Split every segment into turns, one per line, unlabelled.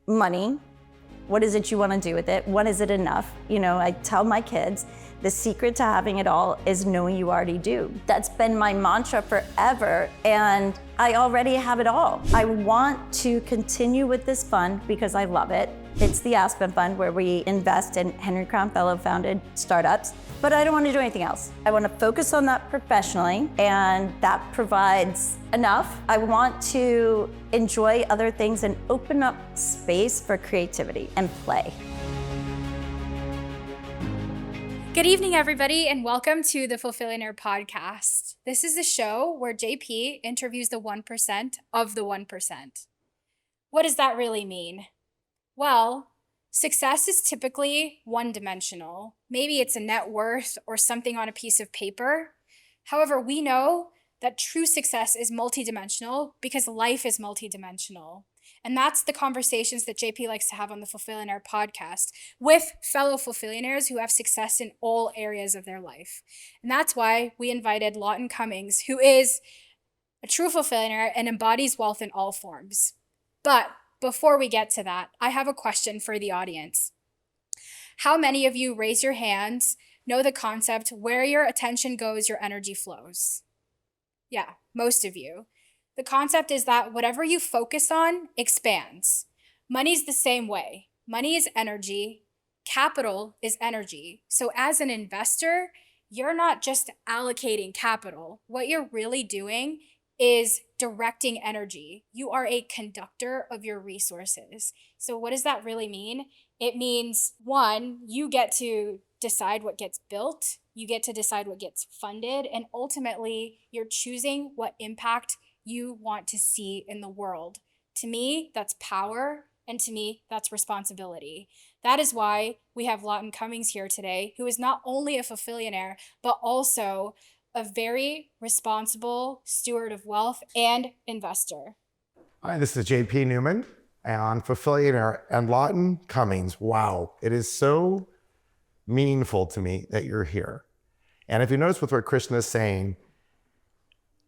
money. What is it you want to do with it? When is it enough? You know, I tell my kids, the secret to having it all is knowing you already do. That's been my mantra forever, and I already have it all. I want to continue with this fund because I love it. It's the Aspen Fund, where we invest in Henry Crown Fellow founded startups, but I don't want to do anything else. I want to focus on that professionally, and that provides enough. I want to enjoy other things and open up space for creativity and play.
Good evening, everybody, and welcome to the Fulfillionaire podcast. This is the show where JP interviews the 1% of the 1%. What does that really mean? Well, success is typically one-dimensional. Maybe it's a net worth or something on a piece of paper. However, we know that true success is multidimensional because life is multidimensional. And that's the conversations that JP likes to have on the Fulfillionaire podcast with fellow Fulfillionaires who have success in all areas of their life. And that's why we invited Lawton Cummings, who is a true Fulfillionaire and embodies wealth in all forms. But before we get to that, I have a question for the audience. How many of you, raise your hands, know the concept, where your attention goes, your energy flows? Yeah, most of you. The concept is that whatever you focus on expands. Money's the same way. Money is energy. Capital is energy. So as an investor, you're not just allocating capital. What you're really doing is directing energy. You are a conductor of your resources. So what does that really mean? It means, one, you get to decide what gets built, you get to decide what gets funded, and ultimately you're choosing what impact you want to see in the world. To me, that's power, and to me, that's responsibility. That is why we have Lawton Cummings here today, who is not only a Fulfillionaire, but also a very responsible steward of wealth and investor.
Hi, this is JP Newman on Fulfillionaire and Lawton Cummings. Wow, it is so meaningful to me that you're here. And if you notice with what Krishna is saying,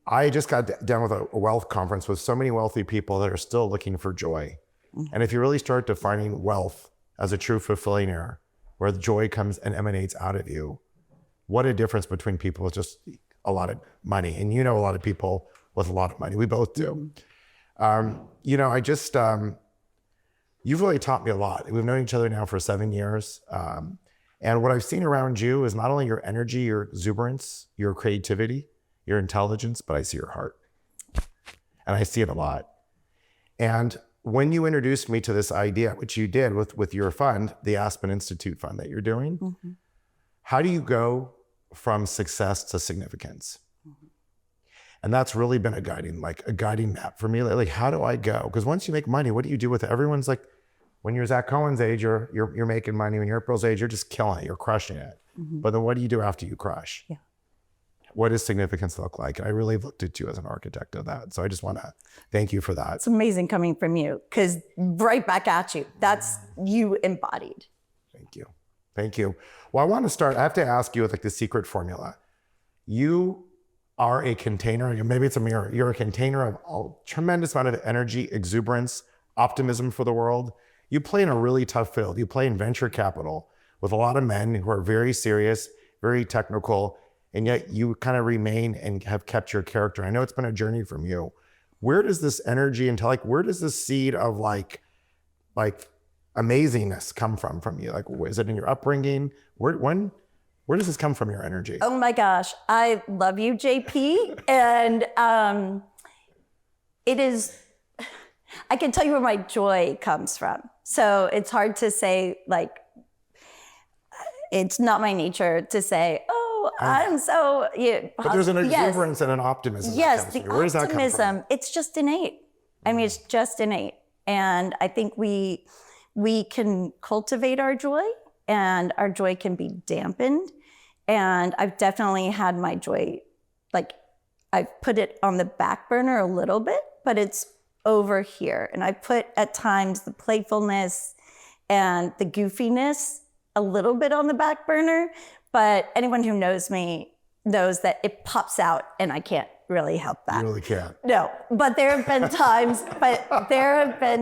I just got done with a wealth conference with so many wealthy people that are still looking for joy. Mm-hmm. And if you really start defining wealth as a true Fulfillionaire, where the joy comes and emanates out of you, what a difference between people with just a lot of money. And you know a lot of people with a lot of money. We both do. Mm-hmm. You've really taught me a lot. We've known each other now for 7 years. And what I've seen around you is not only your energy, your exuberance, your creativity, your intelligence, but I see your heart. And I see it a lot. And when you introduced me to this idea, which you did with your fund, the Aspen Institute fund that you're doing, mm-hmm. How do you go from success to significance? Mm-hmm. And that's really been a guiding map for me lately. How do I go? Because once you make money, what do you do with it? Everyone's like, when you're Zach Cohen's age, you're making money. When you're April's age, you're just killing it. You're crushing it. Mm-hmm. But then what do you do after you crush? Yeah. What does significance look like? And I really looked at you as an architect of that. So I just want to thank you for that.
It's amazing coming from you, because right back at you. That's you embodied.
Thank you. Thank you. Well, I want to start, I have to ask you with the secret formula. You are a container, maybe it's a mirror. You're a container of a tremendous amount of energy, exuberance, optimism for the world. You play in a really tough field. You play in venture capital with a lot of men who are very serious, very technical, and yet you kind of remain and have kept your character. I know it's been a journey from you. Where does this energy and where does this seed of like amazingness come from you? Like, is it in your upbringing? Where does this come from, your energy?
Oh my gosh, I love you, JP. And it is, I can tell you where my joy comes from. So it's hard to say, it's not my nature to say, I'm so...
But there's an exuberance and an optimism.
Yes, the optimism, does that come from? It's just innate. I mean, it's just innate. And I think we can cultivate our joy, and our joy can be dampened. And I've definitely had my joy, I've put it on the back burner a little bit, but it's over here. And I put at times the playfulness and the goofiness a little bit on the back burner, but anyone who knows me knows that it pops out and I can't really help that.
You really can't.
No, but there have been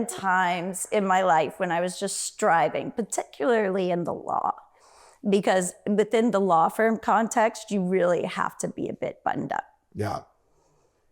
times in my life when I was just striving, particularly in the law, because within the law firm context, you really have to be a bit buttoned up.
Yeah.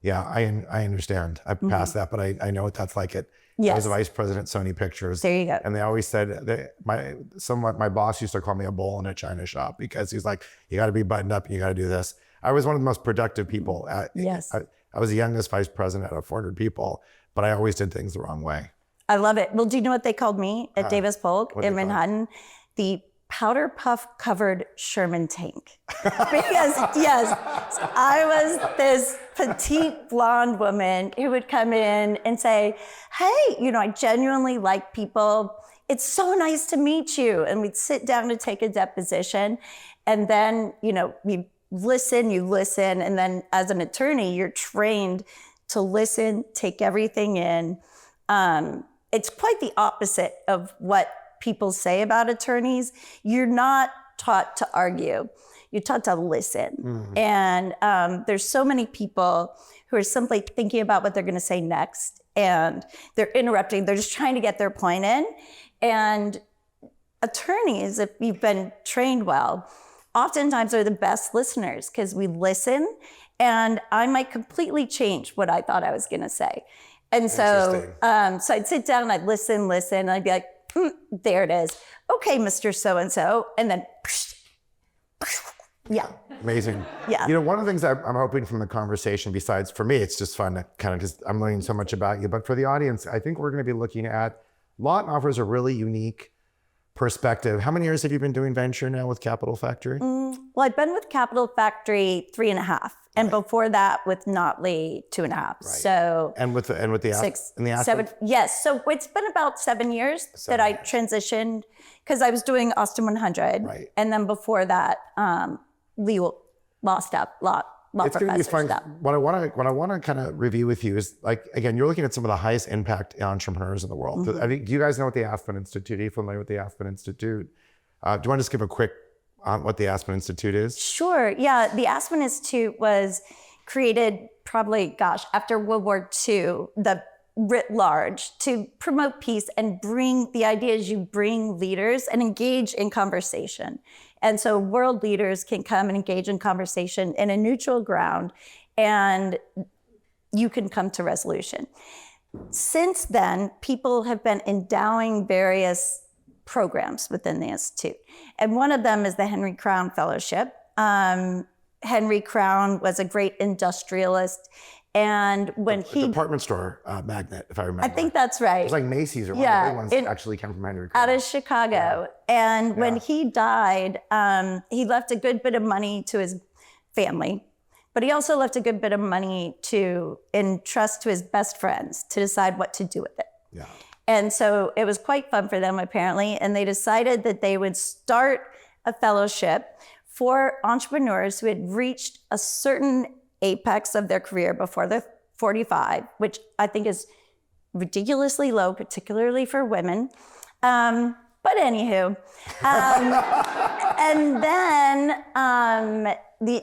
Yeah, I understand. I've passed that, but I know what that's like.
Yes.
I was a vice president at Sony Pictures.
There you go.
And they always said that my boss used to call me a bull in a china shop because he's like, you got to be buttoned up and you got to do this. I was one of the most productive people.
Yes.
I was the youngest vice president out of 400 people, but I always did things the wrong way.
I love it. Well, do you know what they called me at Davis Polk in Manhattan? The powder puff covered Sherman tank. Because yes, I was this petite blonde woman who would come in and say, hey, I genuinely like people. It's so nice to meet you. And we'd sit down to take a deposition. And then, you listen. And then as an attorney, you're trained to listen, take everything in. It's quite the opposite of what people say about attorneys. You're not taught to argue. You're taught to listen. Mm-hmm. And there's so many people who are simply thinking about what they're going to say next, and they're interrupting. They're just trying to get their point in. And attorneys, if you've been trained well, oftentimes are the best listeners because we listen, and I might completely change what I thought I was going to say. And so I'd sit down, I'd listen, and I'd be like, there it is. Okay, Mr. So-and-so. And then, yeah.
Amazing.
Yeah.
One of the things I'm hoping from the conversation, besides for me, it's just fun to kind of just, I'm learning so much about you, but for the audience, I think we're going to be looking at, Lawton offers a really unique perspective. How many years have you been doing venture now with Capital Factory?
Well, I've been with Capital Factory 3.5. And before that with Notley 2.5. Right. So
and with the Aspen?
7, yes. So it's been about 7 years that I transitioned because I was doing Austin 100.
Right.
And then before that, legal law stuff, law
it's going to be fun.
Stuff.
What I want to kind of review with you is, like, again, you're looking at some of the highest impact entrepreneurs in the world. Mm-hmm. Do you guys know what the Aspen Institute? Are you familiar with the Aspen Institute? Do you want to just give a quick what the Aspen Institute is?
Sure. Yeah. The Aspen Institute was created probably, after World War II, the writ large, to promote peace and bring the ideas. You bring leaders and engage in conversation. And so world leaders can come and engage in conversation in a neutral ground, and you can come to resolution. Since then, people have been endowing various programs within the Institute. And one of them is the Henry Crown Fellowship. Henry Crown was a great industrialist. And when
a department store magnate, if I remember.
I think that's right.
It was like Macy's or one of the big ones that actually came from Henry Crown.
Out of Chicago. Yeah. And when he died, he left a good bit of money to his family, but he also left a good bit of money to entrust to his best friends to decide what to do with it. Yeah. And so it was quite fun for them, apparently. And they decided that they would start a fellowship for entrepreneurs who had reached a certain apex of their career before they're 45, which I think is ridiculously low, particularly for women. But anywho, and then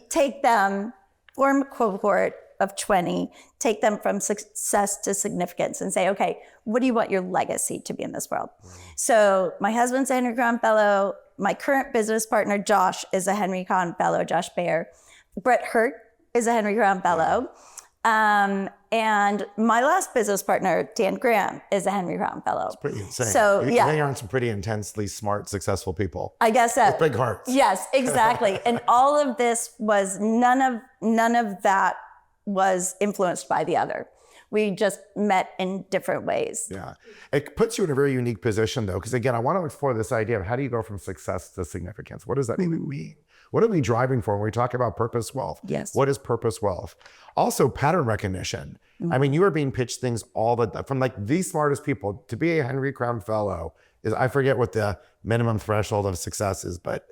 take them, form a cohort of 20, take them from success to significance and say, okay, what do you want your legacy to be in this world? So my husband's a Henry Crown Fellow. My current business partner, Josh, is a Henry Crown Fellow, Josh Baer. Brett Hurt is a Henry Crown Fellow. And my last business partner, Dan Graham, is a Henry Crown Fellow. It's
pretty insane.
So
you're on some pretty intensely smart, successful people.
I guess so.
With big hearts.
Yes, exactly. And all of this was, none of that was influenced by the other. We just met in different ways.
Yeah. It puts you in a very unique position, though, because again, I want to explore this idea of how do you go from success to significance? What does that even mean? What are we driving for when we talk about purpose wealth?
Yes.
What is purpose wealth? Also, pattern recognition. Mm-hmm. I mean, you are being pitched things all from like the smartest people. To be a Henry Crown Fellow is, I forget what the minimum threshold of success is, but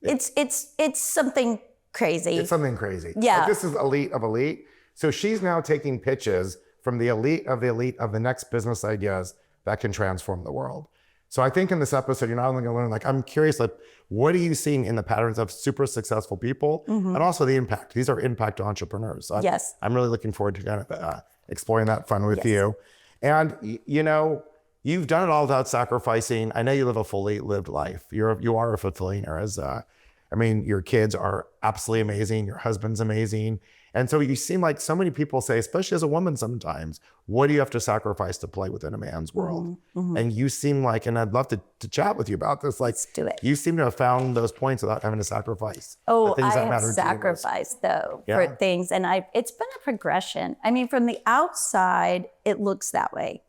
it's something crazy.
It's something crazy.
Yeah.
Like, this is elite of elite. So she's now taking pitches from the elite of the elite of the next business ideas that can transform the world. So I think in this episode, you're not only going to learn, like, I'm curious, like, what are you seeing in the patterns of super successful people and also the impact? These are impact entrepreneurs. So
Yes.
I'm really looking forward to kind of exploring that fun with you. And, you know, you've done it all without sacrificing. I know you live a fully lived life. You are a fulfillionaire. I mean, your kids are absolutely amazing. Your husband's amazing. And so you seem like so many people say, especially as a woman sometimes, what do you have to sacrifice to play within a man's world? And you seem like, and I'd love to chat with you about this. Like,
Let's do it.
You seem to have found those points without having to sacrifice.
Oh,
the things
I
that
have
matter to you most.
sacrificed though
Yeah.
for things, and it's been a progression. I mean, from the outside, it looks that way,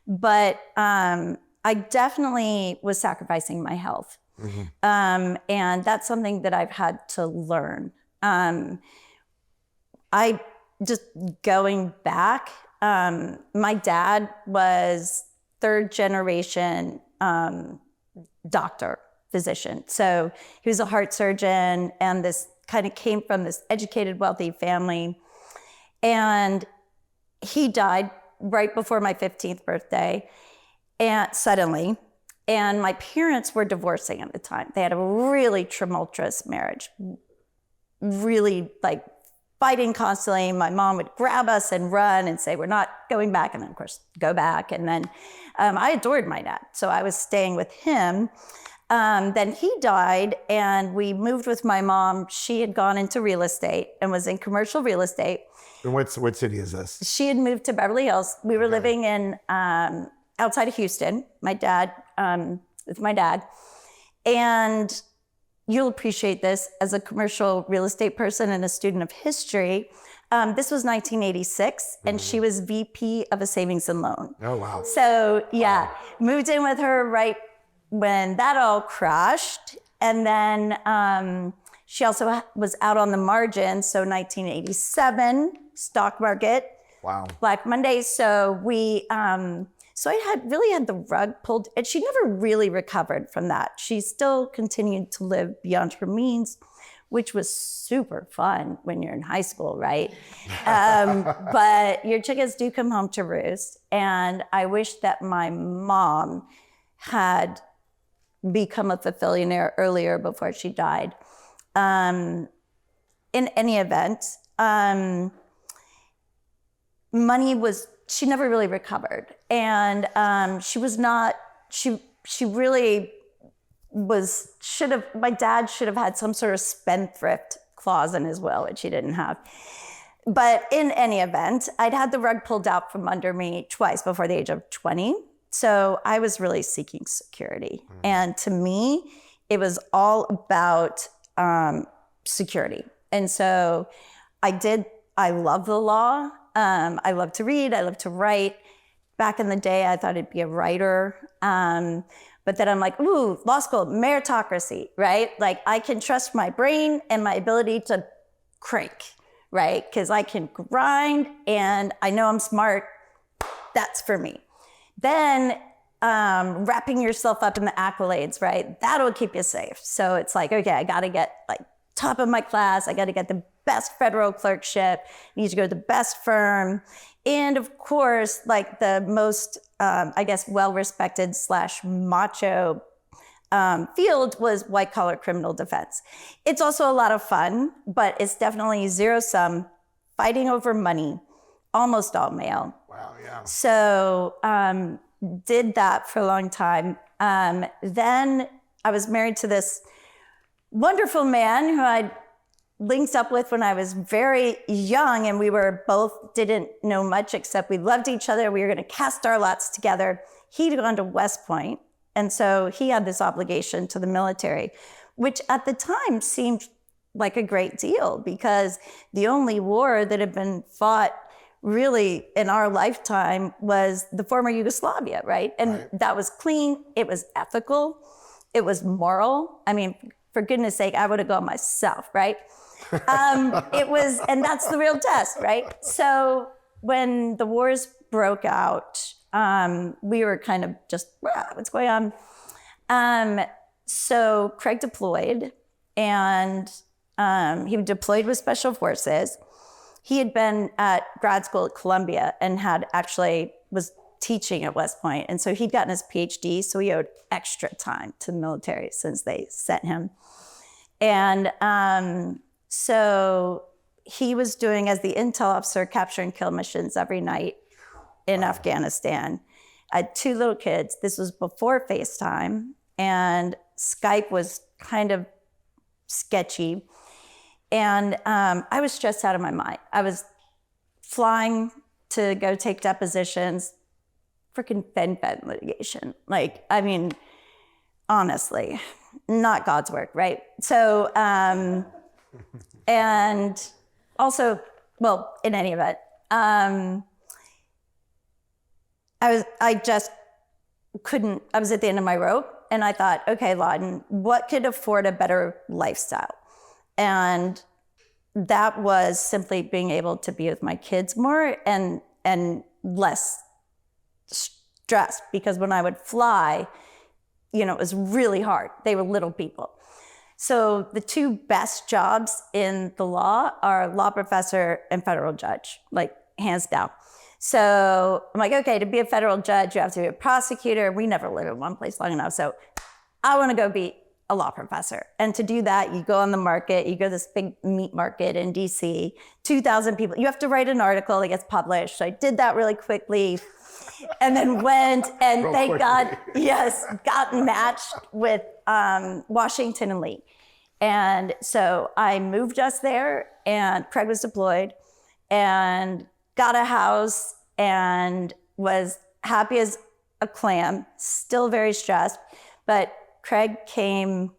but I definitely was sacrificing my health, and that's something that I've had to learn. I just going back, my dad was third generation doctor, physician. So he was a heart surgeon, and this kind of came from this educated, wealthy family. And he died right before my 15th birthday, and suddenly. And my parents were divorcing at the time. They had a really tumultuous marriage, really like fighting constantly. My mom would grab us and run and say, we're not going back. And then of course, go back. And then I adored my dad. So I was staying with him. Then he died and we moved with my mom. She had gone into real estate and was in commercial real estate.
And what city is this?
She had moved to Beverly Hills. We were living in outside of Houston, with my dad. And you'll appreciate this as a commercial real estate person and a student of history. This was 1986, and she was VP of a savings and loan.
Oh, wow.
So yeah, moved in with her right when that all crashed. And then she also was out on the margin. So 1987, stock market.
Wow.
Black Monday. So so I really had the rug pulled, and she never really recovered from that. She still continued to live beyond her means, which was super fun when you're in high school, right? But your chickens do come home to roost. And I wish that my mom had become a fulfillionaire earlier before she died. In any event, she never really recovered. And she really my dad should have had some sort of spendthrift clause in his will, which he didn't have. But in any event, I'd had the rug pulled out from under me twice before the age of 20. So I was really seeking security. And to me, it was all about security. And so I love the law. I love to read. I love to write. Back in the day, I thought I'd be a writer. But then I'm like, ooh, law school, meritocracy, right? Like I can trust my brain and my ability to crank, right? Because I can grind and I know I'm smart. That's for me. Then wrapping yourself up in the accolades, right? That'll keep you safe. So it's like, okay, I got to get like top of my class. I got to get the best federal clerkship. I need to go to the best firm. And of course, like the most, well-respected / macho field was white collar criminal defense. It's also a lot of fun, but it's definitely zero sum, fighting over money, almost all male.
Wow, yeah.
So did that for a long time. Then I was married to this wonderful man who I'd linked up with when I was very young, and we were both didn't know much except we loved each other. We were going to cast our lots together. He'd gone to West Point, and so he had this obligation to the military, which at the time seemed like a great deal because the only war that had been fought really in our lifetime was the former Yugoslavia, right? And that was clean, it was ethical, it was moral. I mean, for goodness sake, I would have gone myself, right? It was, and that's the real test, right? So when the wars broke out, we were kind of just, what's going on? So Craig deployed, and he deployed with Special Forces. He had been at grad school at Columbia and was teaching at West Point. And so he'd gotten his PhD, so he owed extra time to the military since they sent him. And so he was doing, as the intel officer, capture and kill missions every night in Afghanistan. I had 2 little kids. This was before FaceTime, and Skype was kind of sketchy. And I was stressed out of my mind. I was flying to go take depositions, freaking fed litigation. Like, I mean, honestly, not God's work, right? So, and also, well, in any event, I was at the end of my rope, and I thought, okay, Lawton, what could afford a better lifestyle? And that was simply being able to be with my kids more and less stressed, because when I would fly, it was really hard. They were little people. So the 2 best jobs in the law are law professor and federal judge, like hands down. So I'm like, okay, to be a federal judge, you have to be a prosecutor. We never live in one place long enough. So I want to go be a law professor. And to do that, you go on the market, you go to this big meat market in DC, 2,000 people. You have to write an article that gets published. So I did that really quickly, and then went and thank God, yes, got matched with Washington and Lee. And so I moved us there, and Craig was deployed, and got a house, and was happy as a clam, still very stressed. But Craig came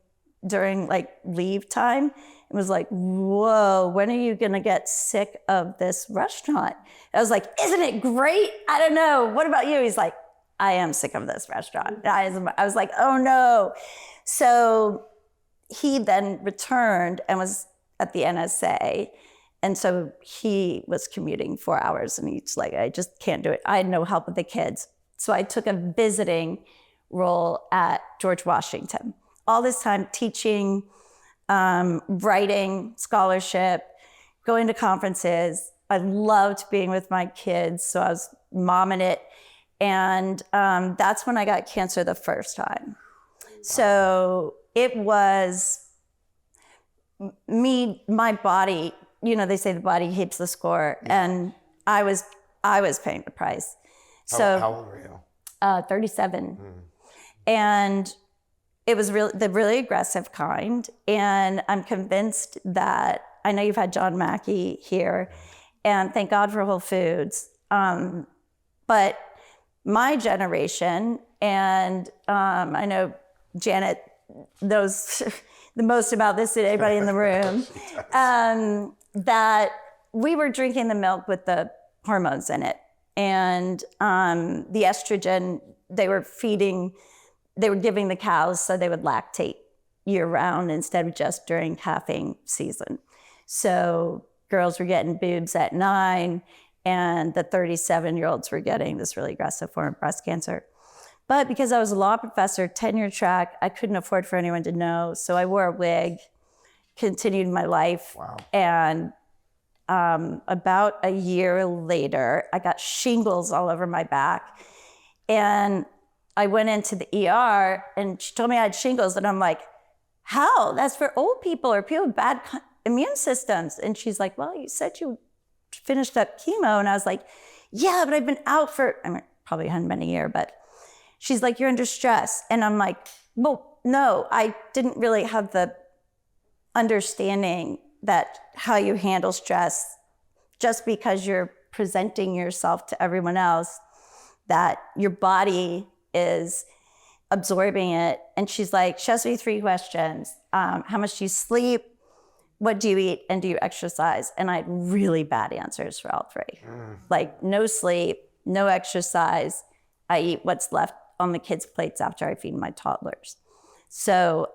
during like leave time and was like, whoa, when are you gonna get sick of this restaurant? I was like, isn't it great? I don't know, what about you? He's like, I am sick of this restaurant. I was like, oh no. So he then returned and was at the NSA. And so he was commuting 4 hours, and he's like, I just can't do it. I had no help with the kids. So I took a visiting role at George Washington. All this time teaching, writing, scholarship, going to conferences. I loved being with my kids, so I was momming it. And that's when I got cancer the first time. So it was me, my body, they say the body keeps the score. Yeah. And I was paying the price.
How old were you?
37. And it was the really aggressive kind. And I'm convinced that, I know you've had John Mackey here, and thank God for Whole Foods. But my generation, and I know Janet knows the most about this than anybody in the room, that we were drinking the milk with the hormones in it. And the estrogen, they were giving the cows so they would lactate year round instead of just during calving season. So girls were getting boobs at 9, and the 37-year-olds were getting this really aggressive form of breast cancer. But because I was a law professor, tenure track, I couldn't afford for anyone to know. So I wore a wig, continued my life.
Wow.
And about a year later, I got shingles all over my back. And I went into the ER, and she told me I had shingles. And I'm like, how? That's for old people or people with bad immune systems. And she's like, well, you said you finished up chemo. And I was like, yeah, but I've been out for, probably hadn't been a year, but she's like, you're under stress. And I'm like, well, no, I didn't really have the understanding that how you handle stress, just because you're presenting yourself to everyone else, that your body is absorbing it. And she's like, she asked me 3 questions. How much do you sleep? What do you eat? And do you exercise? And I had really bad answers for all 3. Like, no sleep, no exercise. I eat what's left on the kids' plates after I feed my toddlers. So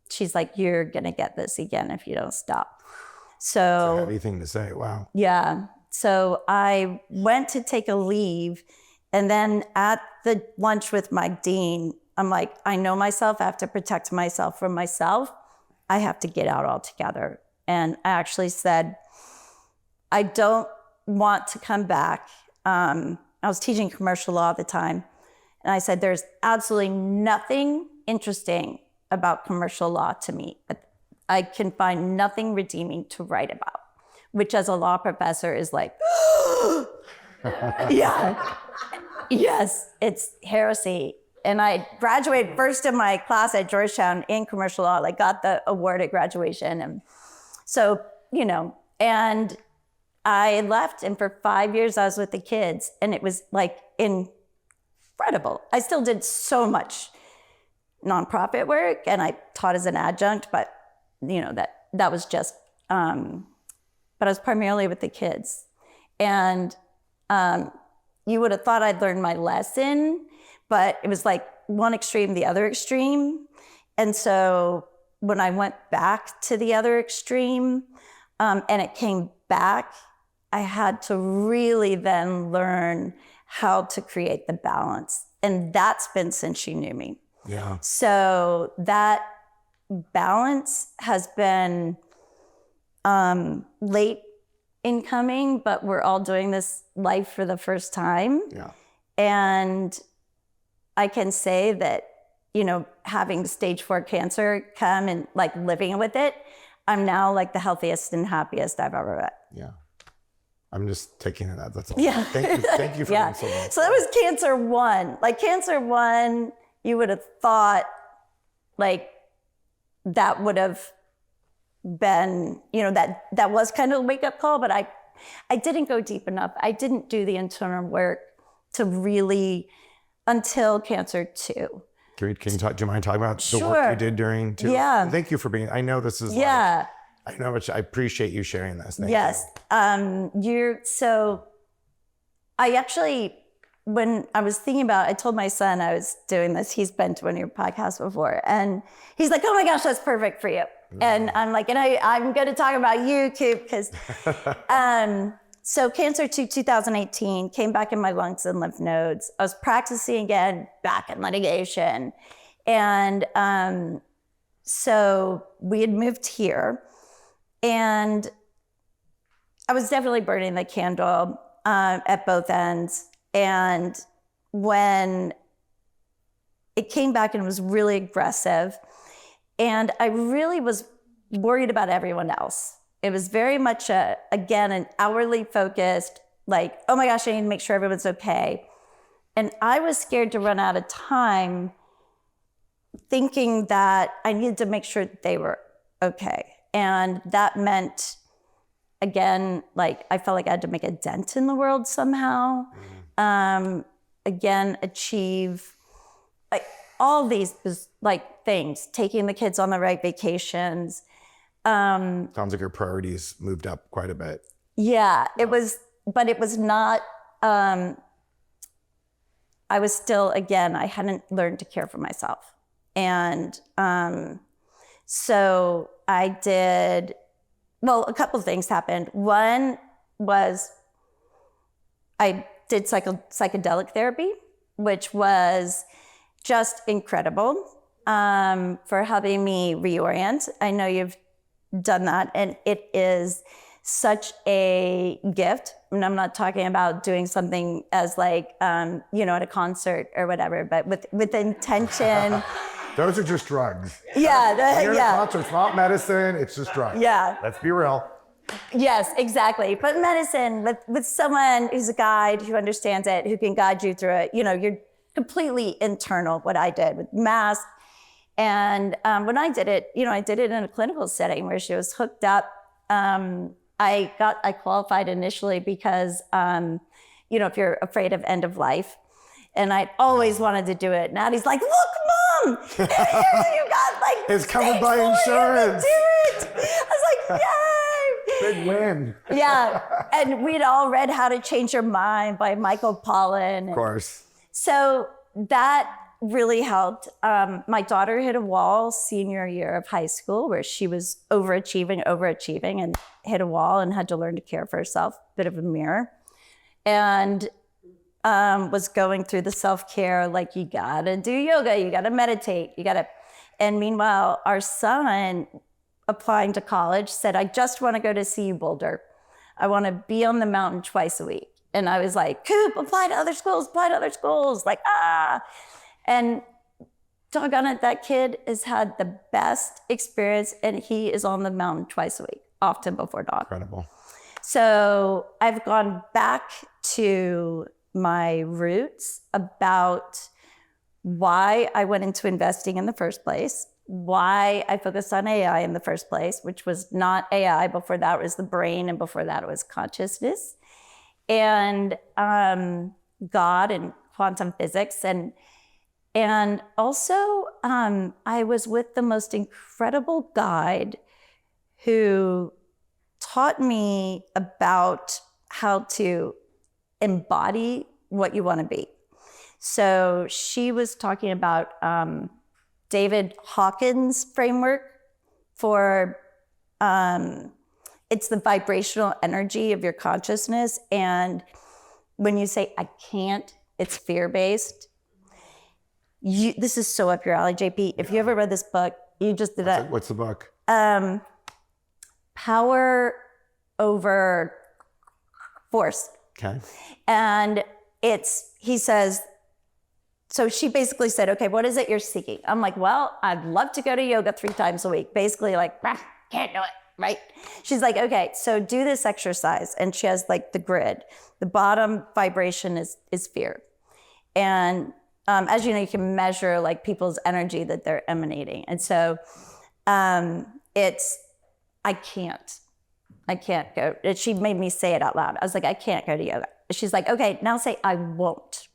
she's like, you're gonna get this again if you don't stop. So
it's a heavy thing to say, wow.
Yeah, so I went to take a leave, and then at the lunch with my dean, I'm like, I know myself, I have to protect myself from myself. I have to get out altogether. And I actually said, I don't want to come back. I was teaching commercial law at the time. And I said, there's absolutely nothing interesting about commercial law to me. I can find nothing redeeming to write about, which as a law professor is like, yeah, yes, it's heresy. And I graduated first in my class at Georgetown in commercial law, like got the award at graduation. And so, you know, and I left, and for 5 years I was with the kids, and it was like incredible. I still did so much nonprofit work, and I taught as an adjunct, but you know, that was just, but I was primarily with the kids. And you would have thought I'd learned my lesson, but it was like one extreme, the other extreme. And so when I went back to the other extreme, and it came back, I had to really then learn how to create the balance. And that's been since you knew me.
Yeah.
So that balance has been late in coming, but we're all doing this life for the first time.
Yeah.
And I can say that, you know, having stage 4 cancer come and like living with it, I'm now like the healthiest and happiest I've ever been.
Yeah. I'm just taking it out. That's all.
Yeah.
Thank you for being so much.
So that was cancer 1. Like cancer 1, you would have thought like that would have been, you know, that was kind of a wake up call, but I didn't go deep enough. I didn't do the internal work to really, until cancer 2.
Can you talk, do you mind talking about the
Sure.
work you did during 2?
Yeah.
Thank you for being, I know this is
Yeah.
I know much, I appreciate you sharing this. Thank
Yes. So I actually, when I was thinking about, I told my son I was doing this. He's been to one of your podcasts before, and he's like, "Oh my gosh, that's perfect for you." And I'm like, and I'm going to talk about you, Coop, because so cancer 2, 2018 came back in my lungs and lymph nodes. I was practicing again, back in litigation, and so we had moved here, and I was definitely burning the candle at both ends. And when it came back and it was really aggressive, and I really was worried about everyone else. It was very much, again, an outwardly focused, like, oh my gosh, I need to make sure everyone's okay. And I was scared to run out of time thinking that I needed to make sure that they were okay. And that meant, again, like I felt like I had to make a dent in the world somehow. Again, achieve like all these like things, taking the kids on the right vacations.
Sounds like your priorities moved up quite a bit.
Yeah, it was, but it was not, I was still, again, I hadn't learned to care for myself. And so I did, well, a couple of things happened. One was I did psychedelic therapy, which was just incredible for helping me reorient. I know you've done that, and it is such a gift. And I'm not talking about doing something as like, you know, at a concert or whatever, but with intention.
Those are just drugs.
Yeah.
When you're at a concert, it's not medicine, it's just drugs.
Yeah.
Let's be real.
Yes, exactly. But medicine with someone who's a guide, who understands it, who can guide you through it, you know, you're completely internal, what I did with mask. And when I did it, you know, I did it in a clinical setting where she was hooked up. I qualified initially because, you know, if you're afraid of end of life, and I always wanted to do it. And Addie's like, look, Mom, here you got like,
it's covered by insurance.
Do it. I was like, yay.
Big win.
Yeah. And we'd all read How to Change Your Mind by Michael Pollan.
Of course.
So that really helped. My daughter hit a wall senior year of high school where she was overachieving and hit a wall and had to learn to care for herself, bit of a mirror. And was going through the self-care, like you gotta do yoga, you gotta meditate, and meanwhile, our son applying to college said, I just wanna go to CU Boulder. I wanna be on the mountain twice a week. And I was like, Coop, apply to other schools, like, ah. And doggone it, that kid has had the best experience, and he is on the mountain twice a week, often before dawn.
Incredible.
So I've gone back to my roots about why I went into investing in the first place, why I focused on AI in the first place, which was not AI. Before that was the brain, and before that it was consciousness, and God and quantum physics. And also I was with the most incredible guide who taught me about how to embody what you want to be. So she was talking about David Hawkins' framework for, it's the vibrational energy of your consciousness. And when you say, I can't, it's fear-based. This is so up your alley, JP. If you ever read this book, you just did that.
What's the book?
Power over force.
Okay.
And he says, so she basically said, okay, what is it you're seeking? I'm like, well, I'd love to go to yoga 3 times a week. Basically like, can't do it, right? She's like, okay, so do this exercise. And she has like the grid. The bottom vibration is fear. And as you know, you can measure like people's energy that they're emanating. And so it's, I can't go. She made me say it out loud. I was like, I can't go to yoga. She's like, okay, now say, I won't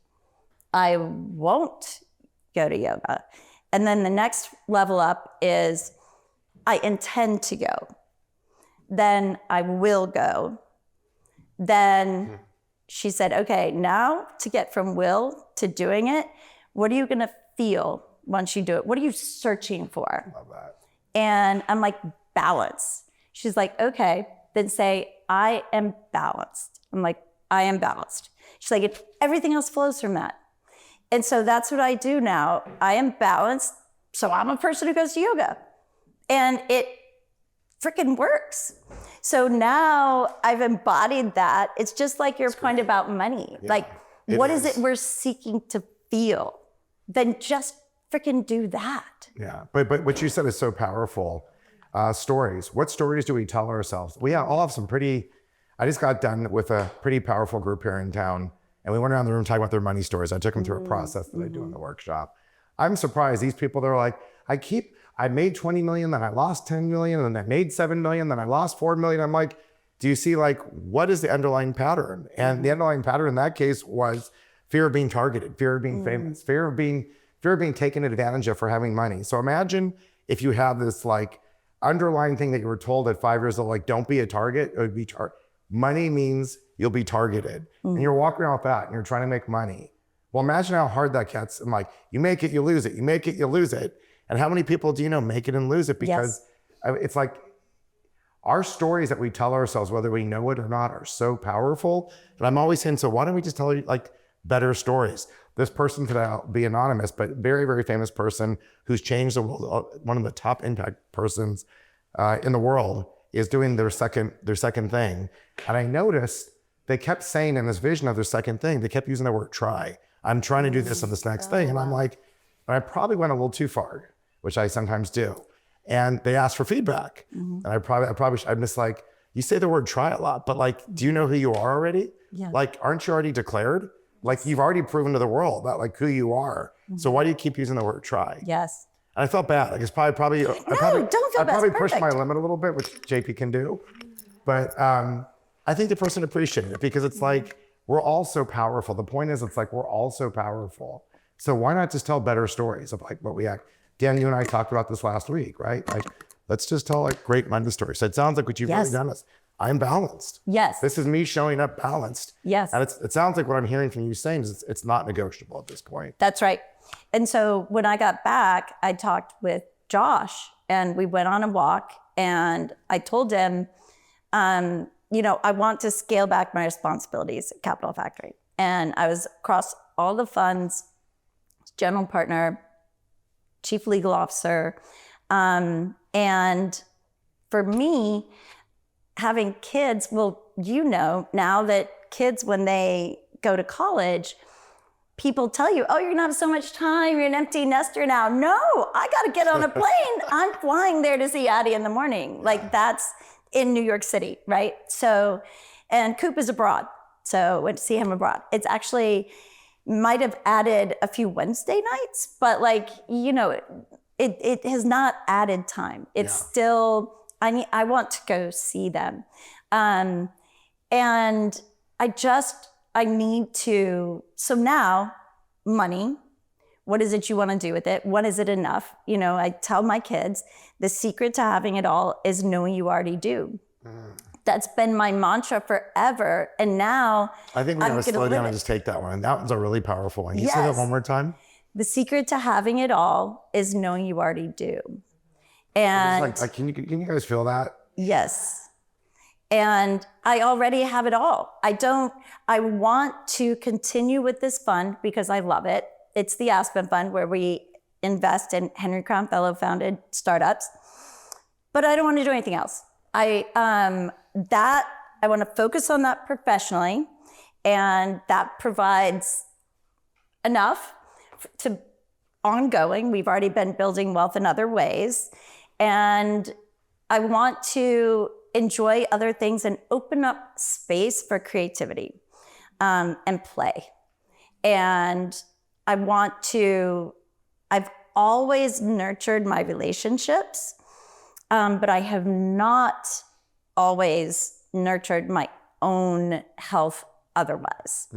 go to yoga. And then the next level up is, I intend to go. Then I will go. Then she said, okay, now to get from will to doing it, what are you going to feel once you do it? What are you searching for?
Love that.
And I'm like, balance. She's like, okay, then say, I am balanced. I'm like, I am balanced. She's like, everything else flows from that. And so that's what I do now. I am balanced. So I'm a person who goes to yoga. And it freaking works. So now I've embodied that. It's just like your point about money. Yeah, like, what is it we're seeking to feel? Then just freaking do that.
Yeah, but what you said is so powerful. Stories. What stories do we tell ourselves? We all have some pretty, I just got done with a pretty powerful group here in town, and we went around the room talking about their money stories. I took them through a process that I do in the workshop. I'm surprised these people, they're like, I made 20 million, then I lost 10 million, and then I made 7 million, then I lost 4 million. I'm like, do you see like, what is the underlying pattern? And the underlying pattern in that case was fear of being targeted, fear of being famous, fear of being taken advantage of for having money. So imagine if you have this like underlying thing that you were told at 5 years old, like, don't be a target, or money means you'll be targeted. And you're walking around with that and you're trying to make money. Well, imagine how hard that gets. And like, you make it, you lose it. You make it, you lose it. And how many people do you know make it and lose it? Because it's like our stories that we tell ourselves, whether we know it or not, are so powerful. And I'm always saying, so why don't we just tell you like better stories? This person today, I'll be anonymous, but very, very famous person who's changed the world, one of the top impact persons in the world, is doing their second thing. And I noticed they kept saying in this vision of their second thing, they kept using the word try. I'm trying to do this on this next thing. And I'm like, and I probably went a little too far, which I sometimes do. And they asked for feedback. And I'm just like, you say the word try a lot, but like, do you know who you are already? Yeah. Like, aren't you already declared? Like, you've already proven to the world that like who you are. So why do you keep using the word try?
Yes.
And I felt bad. Like, it's probably
don't feel bad.
I probably pushed my limit a little bit, which JP can do. But I think the person appreciated it because it's like, we're all so powerful. The point is, it's like, we're all so powerful. So why not just tell better stories of like what we act? Dan, you and I talked about this last week, right? Like, let's just tell like great money stories. So it sounds like what you've already done is, I'm balanced. Yes. This is me showing up balanced. Yes. And it sounds like what I'm hearing from you saying is it's not negotiable at this point.
That's right. And so when I got back, I talked with Josh and we went on a walk and I told him, I want to scale back my responsibilities at Capital Factory. And I was across all the funds, general partner, chief legal officer. And for me, having kids, well, now that kids, when they go to college, people tell you, oh, you're gonna have so much time, you're an empty nester now. No, I gotta get on a plane. I'm flying there to see Addie in the morning. Like, that's in New York City, right? So, and Coop is abroad. So went to see him abroad. It's actually, might have added a few Wednesday nights, but like, you know, it has not added time. It's still, I want to go see them. And I need to, so now, money, what is it you want to do with it? When is it enough? You know, I tell my kids, the secret to having it all is knowing you already do. That's been my mantra forever. And now
I think we're going to slow down and just take that one. And that one's a really powerful one. Can you say that one more time?
The secret to having it all is knowing you already do. And
can you guys feel that?
Yes. And I already have it all. I want to continue with this fund because I love it. It's the Aspen Fund, where we invest in Henry Crown Fellow founded startups, but I don't want to do anything else. I want to focus on that professionally, and that provides enough to ongoing. We've already been building wealth in other ways, and I want to enjoy other things and open up space for creativity and play. And I've always nurtured my relationships, but I have not always nurtured my own health otherwise.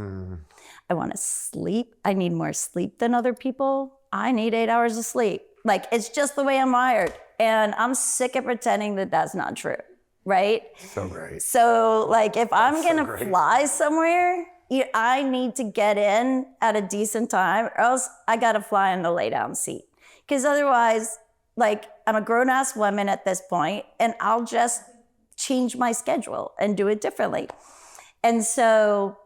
I want to sleep. I need more sleep than other people. I need 8 hours of sleep. Like, it's just the way I'm wired. And I'm sick of pretending that that's not true, right?
So great.
So, like, if I'm going to fly somewhere, I need to get in at a decent time, or else I got to fly in the lay down seat. Because otherwise, like, I'm a grown ass woman at this point, and I'll just change my schedule and do it differently. And so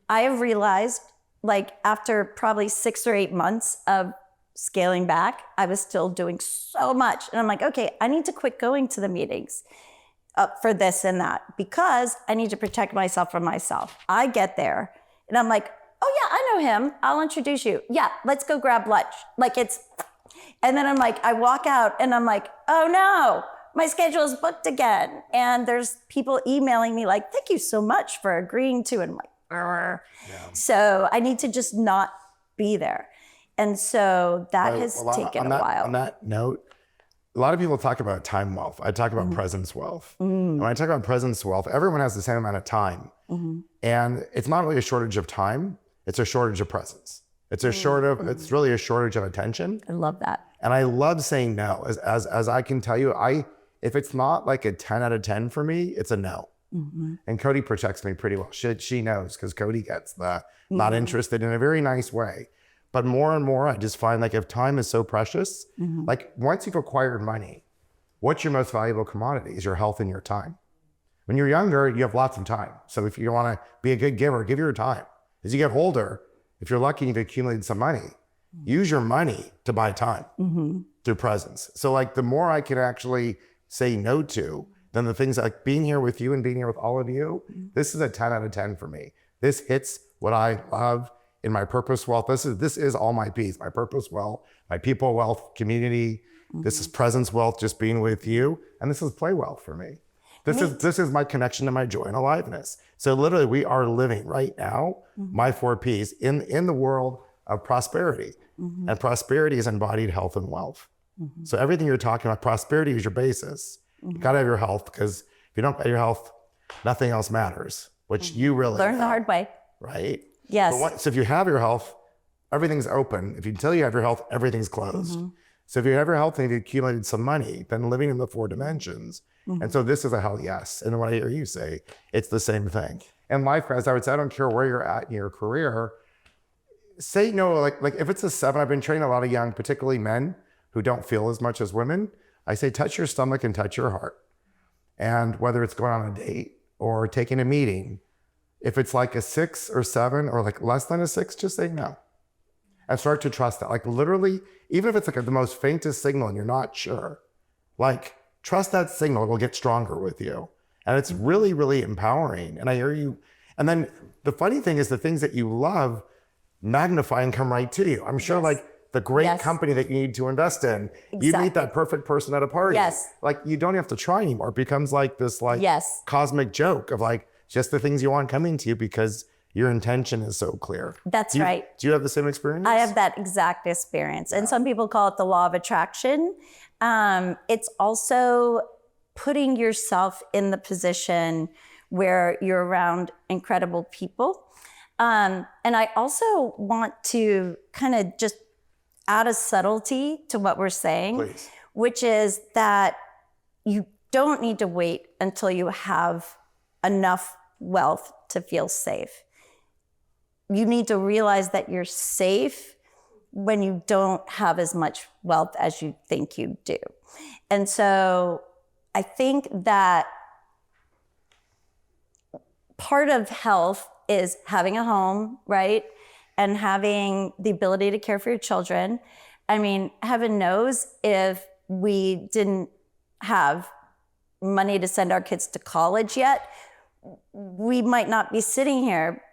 I have realized, like, after probably 6 or 8 months of scaling back, I was still doing so much. And I'm like, okay, I need to quit going to the meetings for this and that, because I need to protect myself from myself. I get there and I'm like, oh yeah, I know him. I'll introduce you. Yeah, let's go grab lunch. Like, and then I'm like, I walk out and I'm like, oh no, my schedule is booked again. And there's people emailing me like, thank you so much for agreeing to. And I'm like, so I need to just not be there. And so that has taken a while.
On that note, a lot of people talk about time wealth. I talk about presence wealth. When I talk about presence wealth, everyone has the same amount of time. And it's not really a shortage of time, it's a shortage of presence. It's it's really a shortage of attention.
I love that.
And I love saying no. As I can tell you, if it's not like a 10 out of 10 for me, it's a no. And Cody protects me pretty well. She knows, because Cody gets the not interested in a very nice way. But more and more, I just find, like, if time is so precious, like, once you've acquired money, what's your most valuable commodity? Is your health and your time. When you're younger, you have lots of time. So if you want to be a good giver, give your time. As you get older, if you're lucky and you've accumulated some money, use your money to buy time through presence. So, like, the more I can actually say no to, then the things like being here with you and being here with all of you, this is a 10 out of 10 for me. This hits what I love in my purpose wealth. This is all my P's, my purpose wealth, my people wealth, community. This is presence wealth, just being with you. And this is play wealth for me. This is my connection to my joy and aliveness. So literally, we are living right now, my 4 P's in the world of prosperity. And prosperity is embodied health and wealth. So everything you're talking about, prosperity is your basis. You gotta have your health, because if you don't have your health, nothing else matters, which you really
learn the hard way.
Right?
Yes.
So if you have your health, everything's open. Until you have your health, everything's closed. So if you have your health and you've accumulated some money, then living in the 4 dimensions. And so this is a hell yes. And what I hear you say, it's the same thing. And life, guys, I would say, I don't care where you're at in your career, say no. Like if it's a 7, I've been training a lot of young, particularly men who don't feel as much as women. I say, touch your stomach and touch your heart. And whether it's going on a date or taking a meeting, if it's like a 6 or 7 or like less than a 6, just say no. And start to trust that. Like, literally, even if it's like the most faintest signal and you're not sure, like, trust that signal, it will get stronger with you. And it's really, really empowering. And I hear you. And then the funny thing is the things that you love magnify and come right to you. I'm sure like the great company that you need to invest in, you meet that perfect person at a party. Like you don't have to try anymore. It becomes like this like cosmic joke of like just the things you want coming to you because your intention is so clear.
That's right.
Do you have the same experience?
I have that exact experience. And some people call it the law of attraction. It's also putting yourself in the position where you're around incredible people. And I also want to kind of just add a subtlety to what we're saying, which is that you don't need to wait until you have enough wealth to feel safe. You need to realize that you're safe when you don't have as much wealth as you think you do. And so I think that part of health is having a home, right? And having the ability to care for your children. I mean, heaven knows if we didn't have money to send our kids to college yet, we might not be sitting here,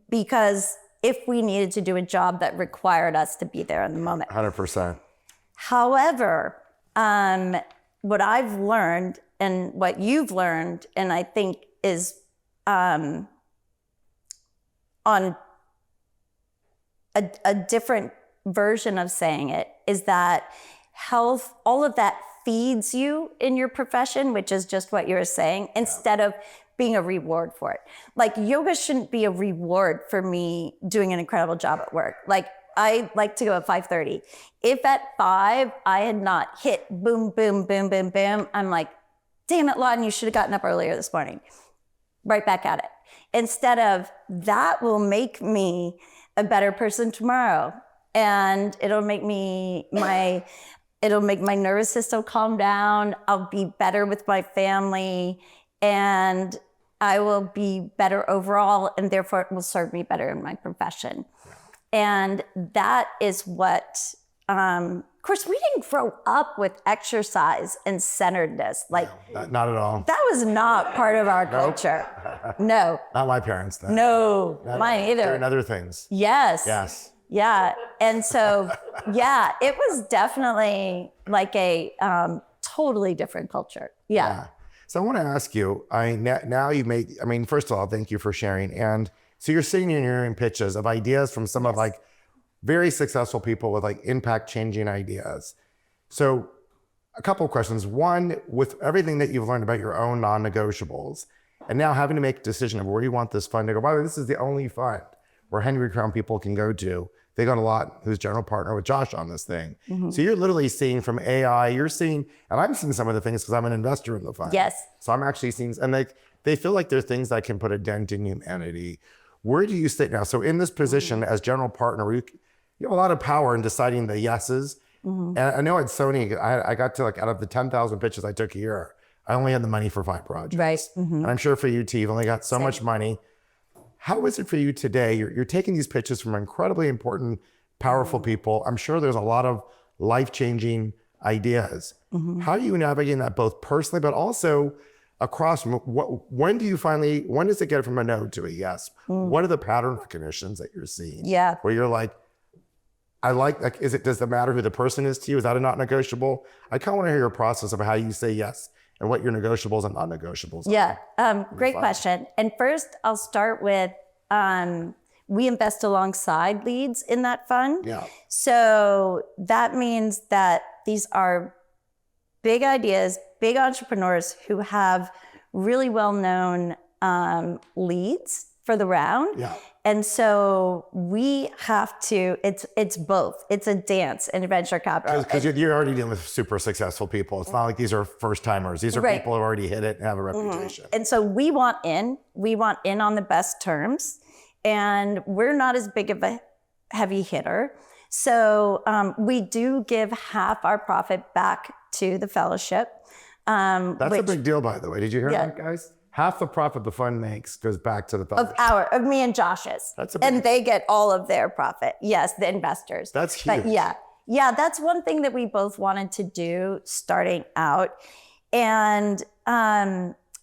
because if we needed to do a job that required us to be there in the moment.
100%.
However, what I've learned and what you've learned, and I think is on a different version of saying it, is that health, all of that feeds you in your profession, which is just what you're saying, instead of being a reward for it. Like yoga shouldn't be a reward for me doing an incredible job at work. Like I like to go at 5:30. If at 5 I had not hit boom, boom, boom, boom, boom, I'm like, damn it, Lawton, you should have gotten up earlier this morning. Right back at it. Instead of that will make me a better person tomorrow. And it'll make my nervous system calm down. I'll be better with my family, and I will be better overall, and therefore it will serve me better in my profession. And that is what, of course, we didn't grow up with exercise and centeredness. Like,
not at all.
That was not part of our culture. No.
Not my parents, though.
No, mine either.
Doing other things.
Yes.
Yes.
Yeah. And so, yeah, it was definitely like a totally different culture. Yeah.
So I want to ask you, now you made, I mean, first of all, thank you for sharing. And so you're sitting and you're hearing pitches of ideas from some of like very successful people with like impact changing ideas. So a couple of questions. One, with everything that you've learned about your own non-negotiables, and now having to make a decision of where you want this fund to go. By the way, this is the only fund where Henry Crown people can go to. They got a lot, who's general partner with Josh on this thing. Mm-hmm. So you're literally seeing from AI, you're seeing, and I'm seeing some of the things because I'm an investor in the fund.
Yes.
So I'm actually seeing, and they feel like they're things that can put a dent in humanity. Where do you sit now? So in this position as general partner, you have a lot of power in deciding the yeses. Mm-hmm. And I know at Sony, I got to like, out of the 10,000 pitches I took a year, I only had the money for 5 projects.
Right. Mm-hmm.
And I'm sure for you, T, you've only got so much money. How is it for you today? You're taking these pitches from incredibly important, powerful people. I'm sure there's a lot of life-changing ideas. Mm-hmm. How are you navigating that both personally, but also across, when does it get from a no to a yes? What are the pattern recognitions that you're seeing?
Yeah.
Where you're like, does it matter who the person is to you? Is that a not negotiable? I kind of want to hear your process of how you say yes and what your negotiables and non-negotiables are.
Yeah, great question. And first, I'll start with, we invest alongside leads in that fund.
Yeah.
So that means that these are big ideas, big entrepreneurs who have really well-known leads for the round.
Yeah.
And so we have to, it's both. It's a dance in venture capital.
Because you're already dealing with super successful people. It's not like these are first timers. These are people who already hit it and have a reputation.
Mm-hmm. And so we want in on the best terms. And we're not as big of a heavy hitter. So we do give half our profit back to the fellowship.
That's a big deal, by the way. Did you hear that, guys? Half the profit the fund makes goes back to the fellowship.
Of me and Josh's.
That's a big
and they get all of their profit. Yes, the investors.
That's huge.
But yeah, that's one thing that we both wanted to do starting out. And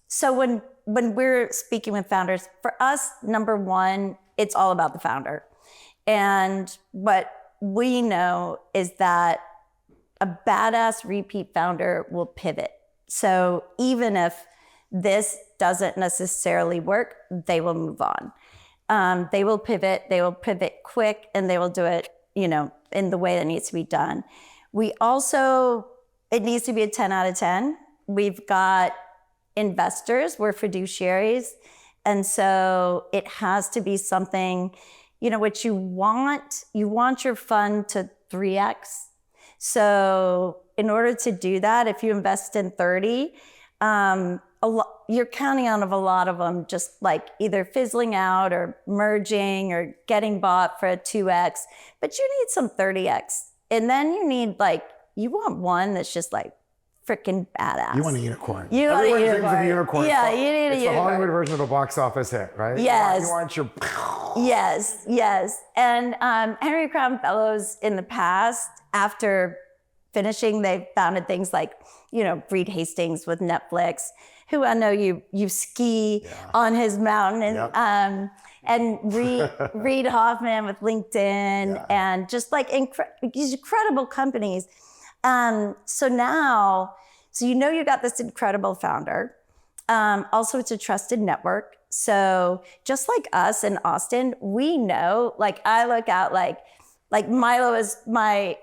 so when when we're speaking with founders, for us, number one, it's all about the founder. And what we know is that a badass repeat founder will pivot. So even if this doesn't necessarily work, they will move on. They will pivot quick, and they will do it, in the way that needs to be done. We also, it needs to be a 10 out of 10. We've got investors, we're fiduciaries. And so it has to be something, what you want your fund to 3x. So in order to do that, if you invest in 30, you're counting on a lot of them just like either fizzling out or merging or getting bought for a 2x, but you need some 30x. And then you want one that's just like freaking badass.
You want a unicorn.
Everyone
dreams of a unicorn.
Yeah, you need a unicorn.
It's the Hollywood version of a box office hit, right?
Yes.
You want your...
Yes. And Henry Crown Fellows in the past, after finishing, they've founded things like, Reed Hastings with Netflix, who I know you ski on his mountain, and and Reed Hoffman with LinkedIn, and just like these incredible companies. So now, you got this incredible founder. Also, it's a trusted network. So just like us in Austin, we know, I look out like Milo is my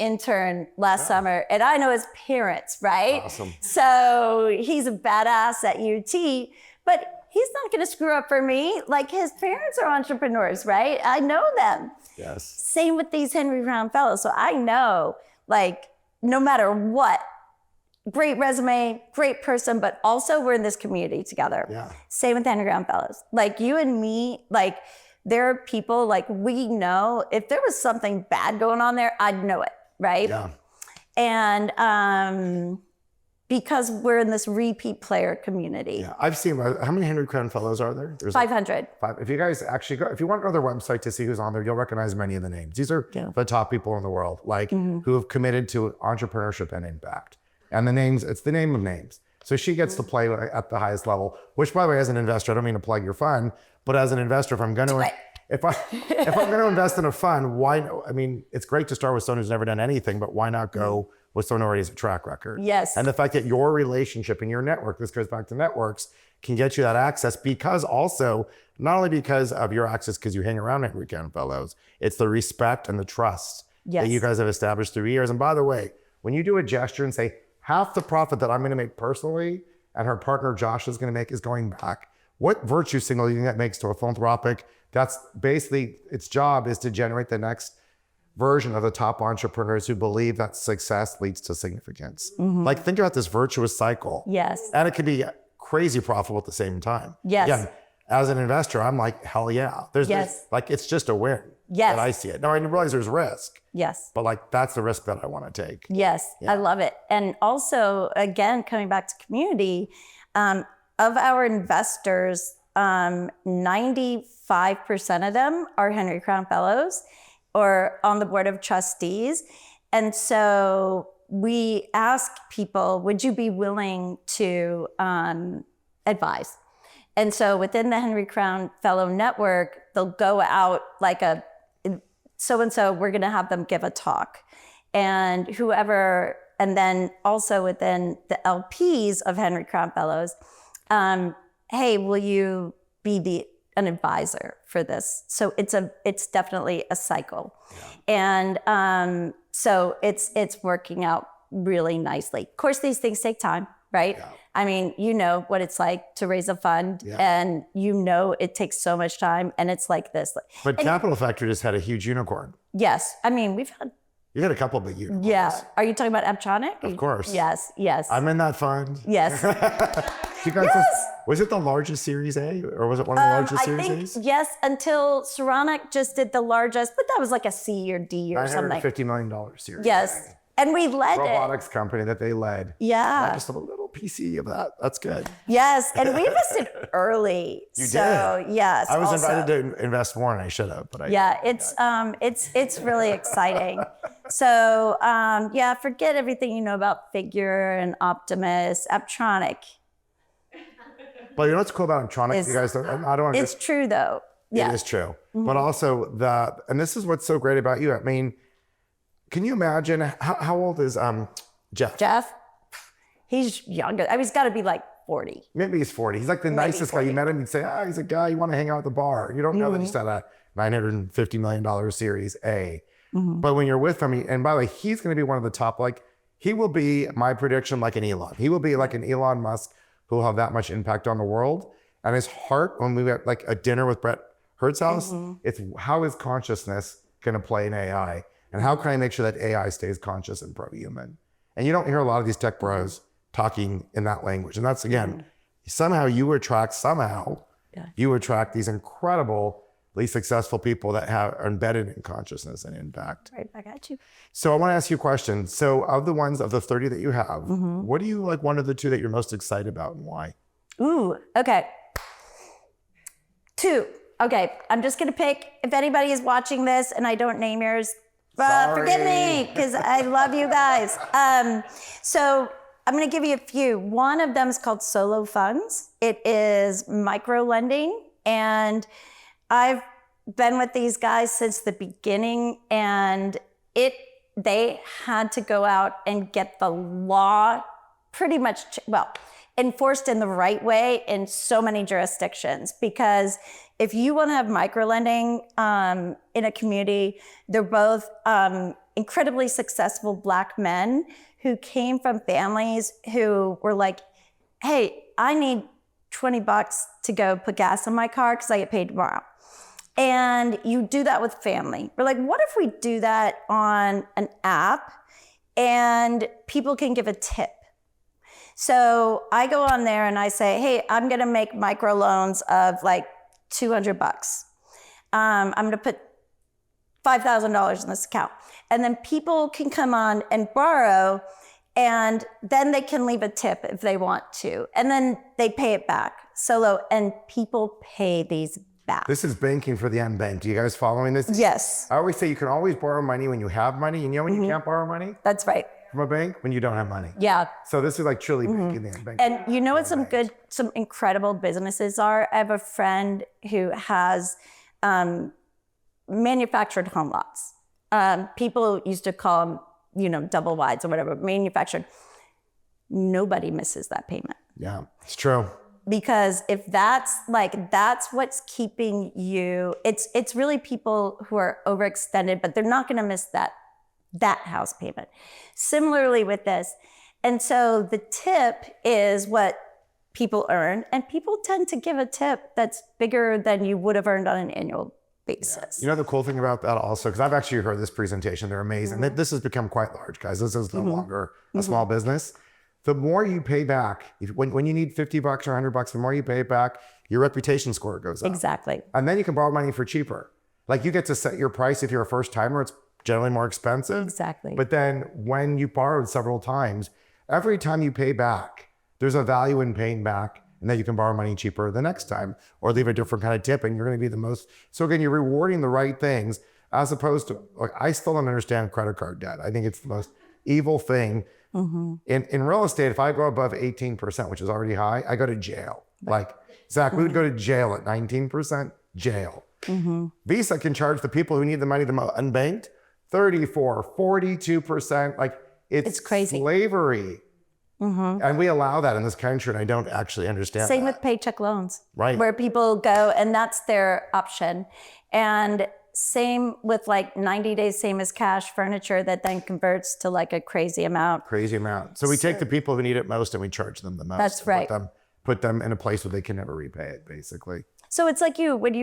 intern last summer, and I know his parents, right?
Awesome.
So he's a badass at UT, but he's not going to screw up for me. His parents are entrepreneurs, right? I know them.
Yes.
Same with these Henry Crown Fellows. So I know, no matter what, great resume, great person, but also we're in this community together.
Yeah. Same
with Henry Crown Fellows. You and me, there are people, we know if there was something bad going on there, I'd know it, right?
Yeah.
And because we're in this repeat player community.
Yeah, I've seen, how many Henry Crown Fellows are there? There's
500.
If you guys actually if you want to go to their website to see who's on there, you'll recognize many of the names. These are the top people in the world, who have committed to entrepreneurship and impact. And the names, it's the name of names. So she gets to play at the highest level, which, by the way, as an investor, I don't mean to plug your fund, but as an investor, if I'm going to invest in a fund, it's great to start with someone who's never done anything, but why not go with someone who already has a track record?
Yes.
And the fact that your relationship and your network, this goes back to networks, can get you that access, because also, not only because of your access, because you hang around Henry Crown Fellows, it's the respect and the trust that you guys have established through years. And by the way, when you do a gesture and say, half the profit that I'm going to make personally and her partner Josh is going to make is going back, what virtue signal do you think that makes to a philanthropic? That's basically, its job is to generate the next version of the top entrepreneurs who believe that success leads to significance. Think about this virtuous cycle.
Yes.
And it could be crazy profitable at the same time.
Yes.
Again, as an investor, I'm like, hell yeah. There's it's just a win.
Yes.
That I see it. Now I realize there's risk.
Yes.
But that's the risk that I want to take.
Yes. Yeah. I love it. And also, again, coming back to community, of our investors, 95% of them are Henry Crown Fellows or on the board of trustees. And so we ask people, would you be willing to advise? And so within the Henry Crown Fellow Network, they'll go out so-and-so, we're going to have them give a talk. And whoever, and then also within the LPs of Henry Crown Fellows, hey, will you be an advisor for this? So it's definitely a cycle. Yeah. And so it's working out really nicely. Of course, these things take time, right? Yeah. I mean, you know what it's like to raise a fund, and it takes so much time, and it's like this.
But Capital Factor just had a huge unicorn.
Yes. I mean,
you had a couple of big unicorns.
Yeah. Are you talking about Apptronic?
Of course.
Yes.
I'm in that fund.
Yes.
Was it the largest Series A, or was it one of the largest Series A's?
Yes, until Saronic just did the largest, but that was like a C or D or something.
$950 million Series
Yes.
A.
And we led
robotics company that they led.
Yeah.
I just have a little PC of that. That's good.
Yes, and we invested early.
You
did. Yes.
I was invited to invest more, and I should have, but
it's really exciting. So forget everything you know about Figure and Optimus, Apptronic.
But you know what's cool about electronics? You guys don't, I don't
It's true though. Yeah.
It is true. But also and this is what's so great about you. I mean, can you imagine how old is Jeff?
Jeff, he's younger. I mean, he's got to be like 40.
Maybe he's 40. He's like the nicest guy. You met him, you'd say, he's a guy you want to hang out at the bar. You don't know that he's at a $950 million Series A. But when you're with him, and by the way, he's going to be one of the top, he will be, my prediction, like an Elon. He will be like an Elon Musk who will have that much impact on the world. And his heart, when we get like a dinner with Brett Hertzhaus, it's how is consciousness going to play in AI? And how can I make sure that AI stays conscious and pro-human? And you don't hear a lot of these tech bros talking in that language. And that's, again, somehow you attract these incredibly successful people that are embedded in consciousness and impact.
Right back at you.
So I want to ask you a question. So of the 30 that you have, what do you like one of the two that you're most excited about and why?
Ooh, okay. 2. Okay, I'm just going to pick, if anybody is watching this and I don't name yours, forgive me, because I love you guys. So I'm going to give you a few. One of them is called Solo Funds. It is micro lending, and I've been with these guys since the beginning, and they had to go out and get the law pretty much, enforced in the right way in so many jurisdictions, because if you want to have microlending in a community, they're both incredibly successful Black men who came from families who were like, hey, I need $20 to go put gas in my car because I get paid tomorrow. And you do that with family. We're like, what if we do that on an app and people can give a tip? So I go on there and I say, hey, I'm going to make microloans of like $200. I'm going to put $5,000 in this account. And then people can come on and borrow, and then they can leave a tip if they want to. And then they pay it back solo, and people pay these back.
This is banking for the unbanked. Are you guys following this?
Yes.
I always say you can always borrow money when you have money. And you know when you can't borrow money?
That's right.
From a bank? When you don't have money.
Yeah.
So this is like truly banking the unbanked.
And you know what some incredible businesses are? I have a friend who has manufactured home lots. People used to call them, double wides or whatever, manufactured. Nobody misses that payment.
Yeah, it's true.
Because if that's what's keeping you, it's really people who are overextended, but they're not going to miss that house payment. Similarly with this. And so the tip is what people earn, and people tend to give a tip that's bigger than you would have earned on an annual basis.
Yeah. You know the cool thing about that also, because I've actually heard this presentation, they're amazing. This has become quite large, guys. This is no longer a small business. The more you pay back, when you need $50 or $100, the more you pay back, your reputation score goes up.
Exactly.
And then you can borrow money for cheaper. Like you get to set your price. If you're a first timer, it's generally more expensive.
Exactly.
But then when you borrowed several times, every time you pay back, there's a value in paying back, and then you can borrow money cheaper the next time or leave a different kind of tip, and you're going to be the most. So again, you're rewarding the right things as opposed to, I still don't understand credit card debt. I think it's the most evil thing. In real estate, if I go above 18%, which is already high, I go to jail. Like Zach, we would go to jail at 19%, jail. Visa can charge the people who need the money the most, unbanked, 34, 42%. Like it's
crazy.
Slavery. And we allow that in this country, and I don't actually understand
Same
that.
with paycheck loans.
Right.
Where people go, and that's their option. And same with like 90 days, same as cash furniture that then converts to like a crazy amount.
Crazy amount. So we take the people who need it most and we charge them the most.
That's right.
Put them in a place where they can never repay it, basically.
So it's like when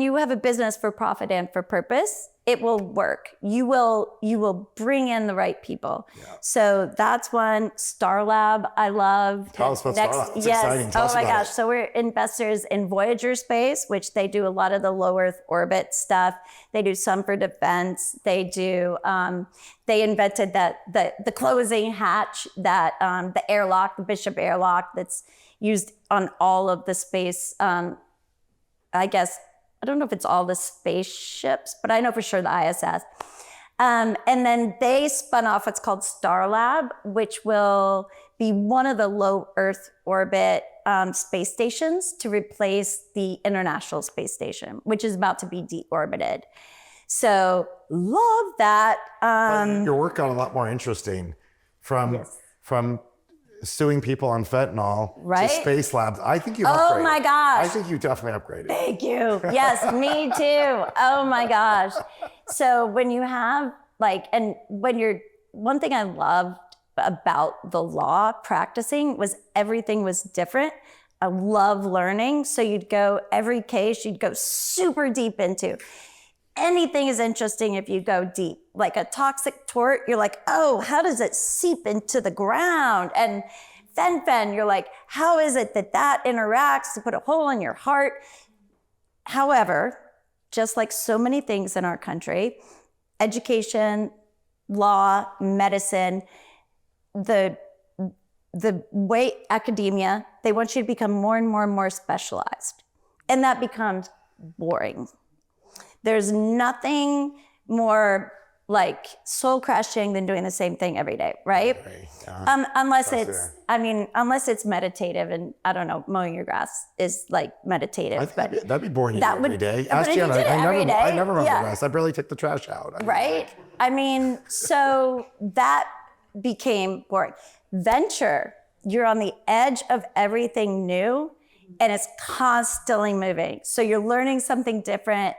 you have a business for profit and for purpose, it will work. You will bring in the right people. Yeah. So that's one. Starlab, I love.
Tell us about Starlab. It's exciting. Tell us
oh my
about
gosh.
it.
So we're investors in Voyager space, which they do a lot of the low Earth orbit stuff. They do some for defense. They do. They invented the closing hatch, that the airlock, the Bishop airlock, that's used on all of the space. I guess. I don't know if it's all the spaceships, but I know for sure the ISS. And then they spun off what's called Starlab, which will be one of the low Earth orbit space stations to replace the International Space Station, which is about to be deorbited. So love that.
Your work got a lot more interesting from suing people on fentanyl to space labs. I think you upgraded.
Oh my gosh.
I think you definitely upgraded.
Thank you. Yes, me too. Oh my gosh. So when you have one thing I loved about the law practicing was everything was different. I love learning. So every case you'd go super deep into. Anything is interesting if you go deep. Like a toxic tort, you're like, oh, how does it seep into the ground? And fen, you're like, how is it that interacts to put a hole in your heart? However, just like so many things in our country, education, law, medicine, the way academia, they want you to become more and more and more specialized. And that becomes boring. There's nothing more like soul crushing than doing the same thing every day, right? Unless it's meditative, and I don't know, mowing your grass is like meditative.
That'd be boring every day. Ask Jenna. I never mow the grass. I barely take the trash out.
So that became boring. Venture, you're on the edge of everything new, and it's constantly moving. So you're learning something different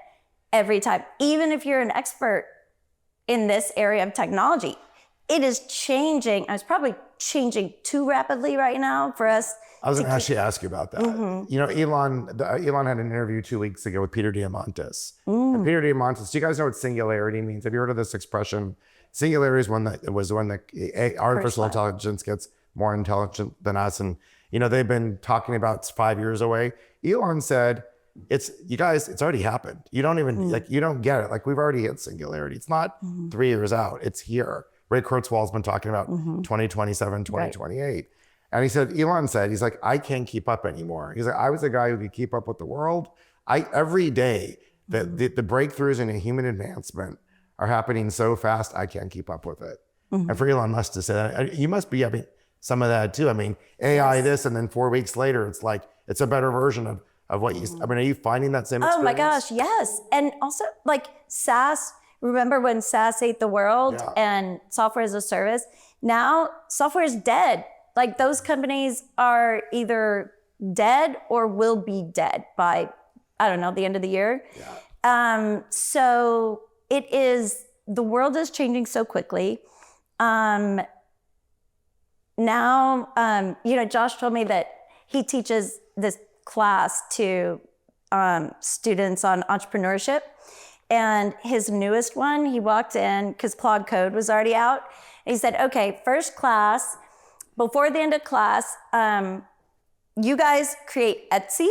every time. Even if you're an expert in this area of technology, it is changing. It's probably changing too rapidly right now for us.
I was going to actually ask you about that. Mm-hmm. You know, Elon had an interview 2 weeks ago with Peter Diamandis. And Peter Diamandis, do you guys know what singularity means? Have you heard of this expression? Singularity is when artificial intelligence gets more intelligent than us. And, you know, they've been talking about it's 5 years away. Elon said, it's already happened. You don't even you don't get it. Like, we've already hit singularity. It's not 3 years out. It's here. Ray Kurzweil's been talking about 2027, 2028. Right. And Elon said, he's like, I can't keep up anymore. He's like, I was the guy who could keep up with the world. Every day, the breakthroughs in human advancement are happening so fast, I can't keep up with it. And for Elon Musk to say that, you must be having some of that too. I mean, AI this, and then 4 weeks later, it's like, it's a better version of what you, are you finding that same experience?
Oh my gosh, yes. And also like SaaS, remember when SaaS ate the world and software as a service? Now software is dead. Like, those companies are either dead or will be dead by, I don't know, the end of the year. Yeah. So the world is changing so quickly. Now, Josh told me that he teaches this class to students on entrepreneurship. And his newest one, he walked in because Claude Code was already out. And he said, okay, first class, before the end of class, you guys create Etsy,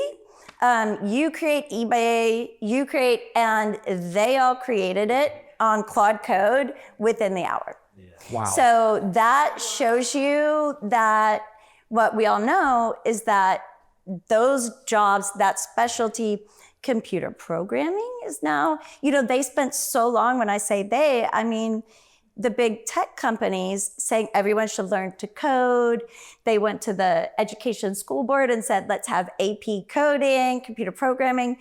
you create eBay, and they all created it on Claude Code within the hour. Yeah. Wow. So that shows you that what we all know is that those jobs, that specialty, computer programming is now, they spent so long. When I say they, I mean the big tech companies saying everyone should learn to code. They went to the education school board and said, let's have AP coding, computer programming.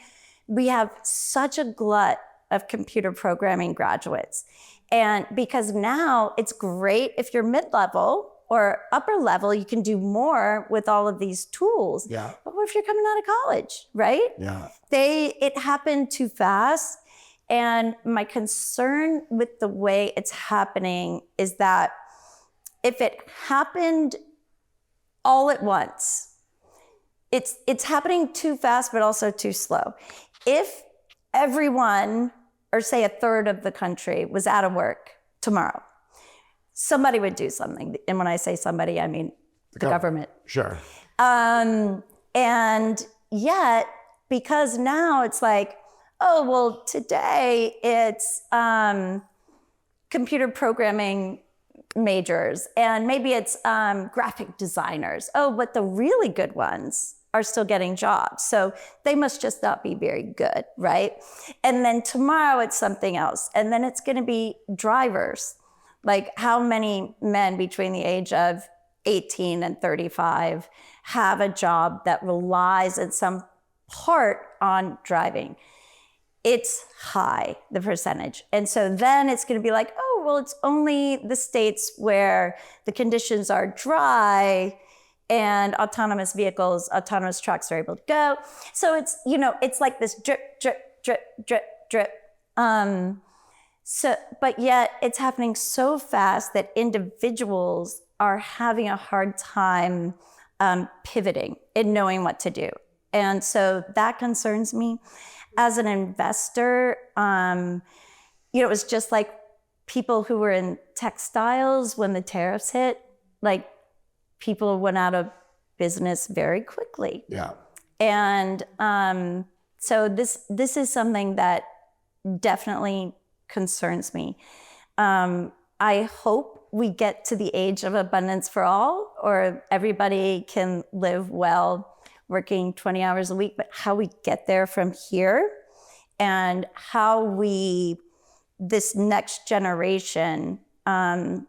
We have such a glut of computer programming graduates. And because now it's great if you're mid-level or upper level, you can do more with all of these tools. Yeah. But what if you're coming out of college, right? Yeah. It happened too fast. And my concern with the way it's happening is that if it happened all at once, it's happening too fast, but also too slow. If everyone, or say a third of the country, was out of work tomorrow, somebody would do something. And when I say somebody, I mean the government. Sure. And yet, because now it's like, oh, well, today it's computer programming majors, and maybe it's graphic designers. Oh, but the really good ones are still getting jobs. So they must just not be very good, right? And then tomorrow it's something else. And then it's going to be drivers. Like how many men between the age of 18 and 35 have a job that relies in some part on driving? It's high, the percentage. And so then it's going to be like, oh, well, it's only the states where the conditions are dry and autonomous vehicles, autonomous trucks are able to go. So it's, you know, it's like this drip, drip, drip, drip, drip. But yet it's happening so fast that individuals are having a hard time pivoting and knowing what to do. And so that concerns me. As an investor, it was just like people who were in textiles when the tariffs hit, like people went out of business very quickly.
Yeah.
And so this is something that definitely concerns me. I hope we get to the age of abundance for all, or everybody can live well working 20 hours a week, but how we get there from here and how this next generation, how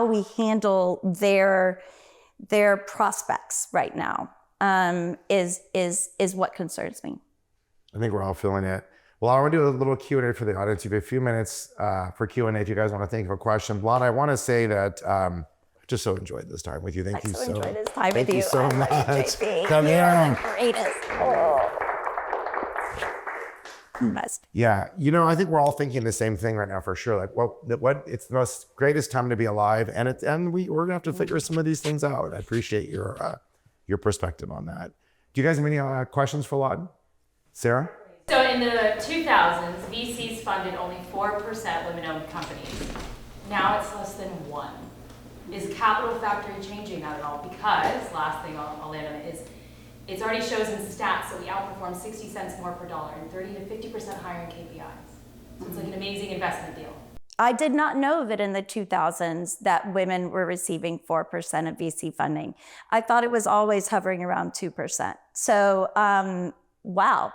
we handle their prospects right now is what concerns me.
I think we're all feeling it. Well, I want to do a little Q&A for the audience. You have a few minutes for Q&A if you guys want to think of a question. Lawton, I want to say that I just so enjoyed this time with you. Thank you so much.
Enjoyed this time with you.
Thank you so much.
JP.
Come here.
Greatest. Must.
Yeah, I think we're all thinking the same thing right now for sure. Like, what? It's the most greatest time to be alive, and we're gonna have to figure some of these things out. I appreciate your perspective on that. Do you guys have any questions for Lawton? Sarah?
So in the 2000s, VCs funded only 4% women-owned companies. Now it's less than 1%. Is Capital Factory changing that at all? Because, last thing I'll land on is, it already shows in stats that we outperform 60 cents more per dollar and 30 to 50% higher in KPIs. So it's like an amazing investment deal.
I did not know that in the 2000s that women were receiving 4% of VC funding. I thought it was always hovering around 2%. So, wow.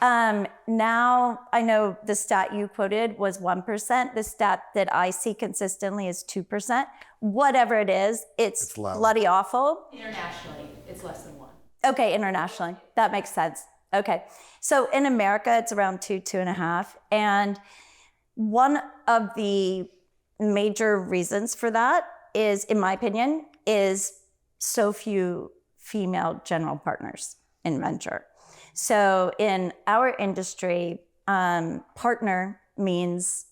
Now I know the stat you quoted was 1%. The stat that I see consistently is 2%. Whatever it is, it's bloody awful.
Internationally, it's less than 1%.
Okay, internationally, that makes sense. Okay, so in America, it's around 2.5. And one of the major reasons for that is, in my opinion, is so few female general partners in venture. So in our industry, partner means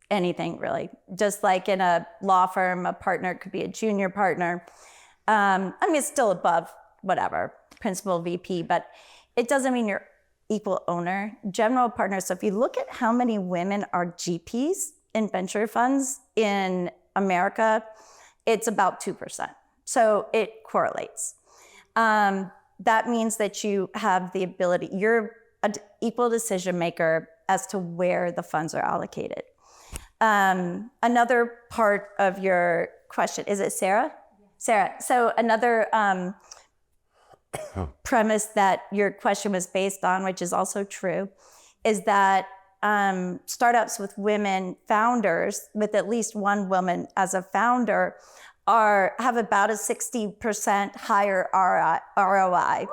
anything really. Just like in a law firm, a partner could be a junior partner. It's still above whatever, principal VP, but it doesn't mean you're equal owner. General partner, so if you look at how many women are GPs in venture funds in America, it's about 2%. So it correlates. That means that you have the ability, you're an equal decision maker as to where the funds are allocated. Another part of your question, is it Sarah? Sarah, so another premise that your question was based on, which is also true, is that startups with women founders, with at least one woman as a founder, have about a 60% higher ROI.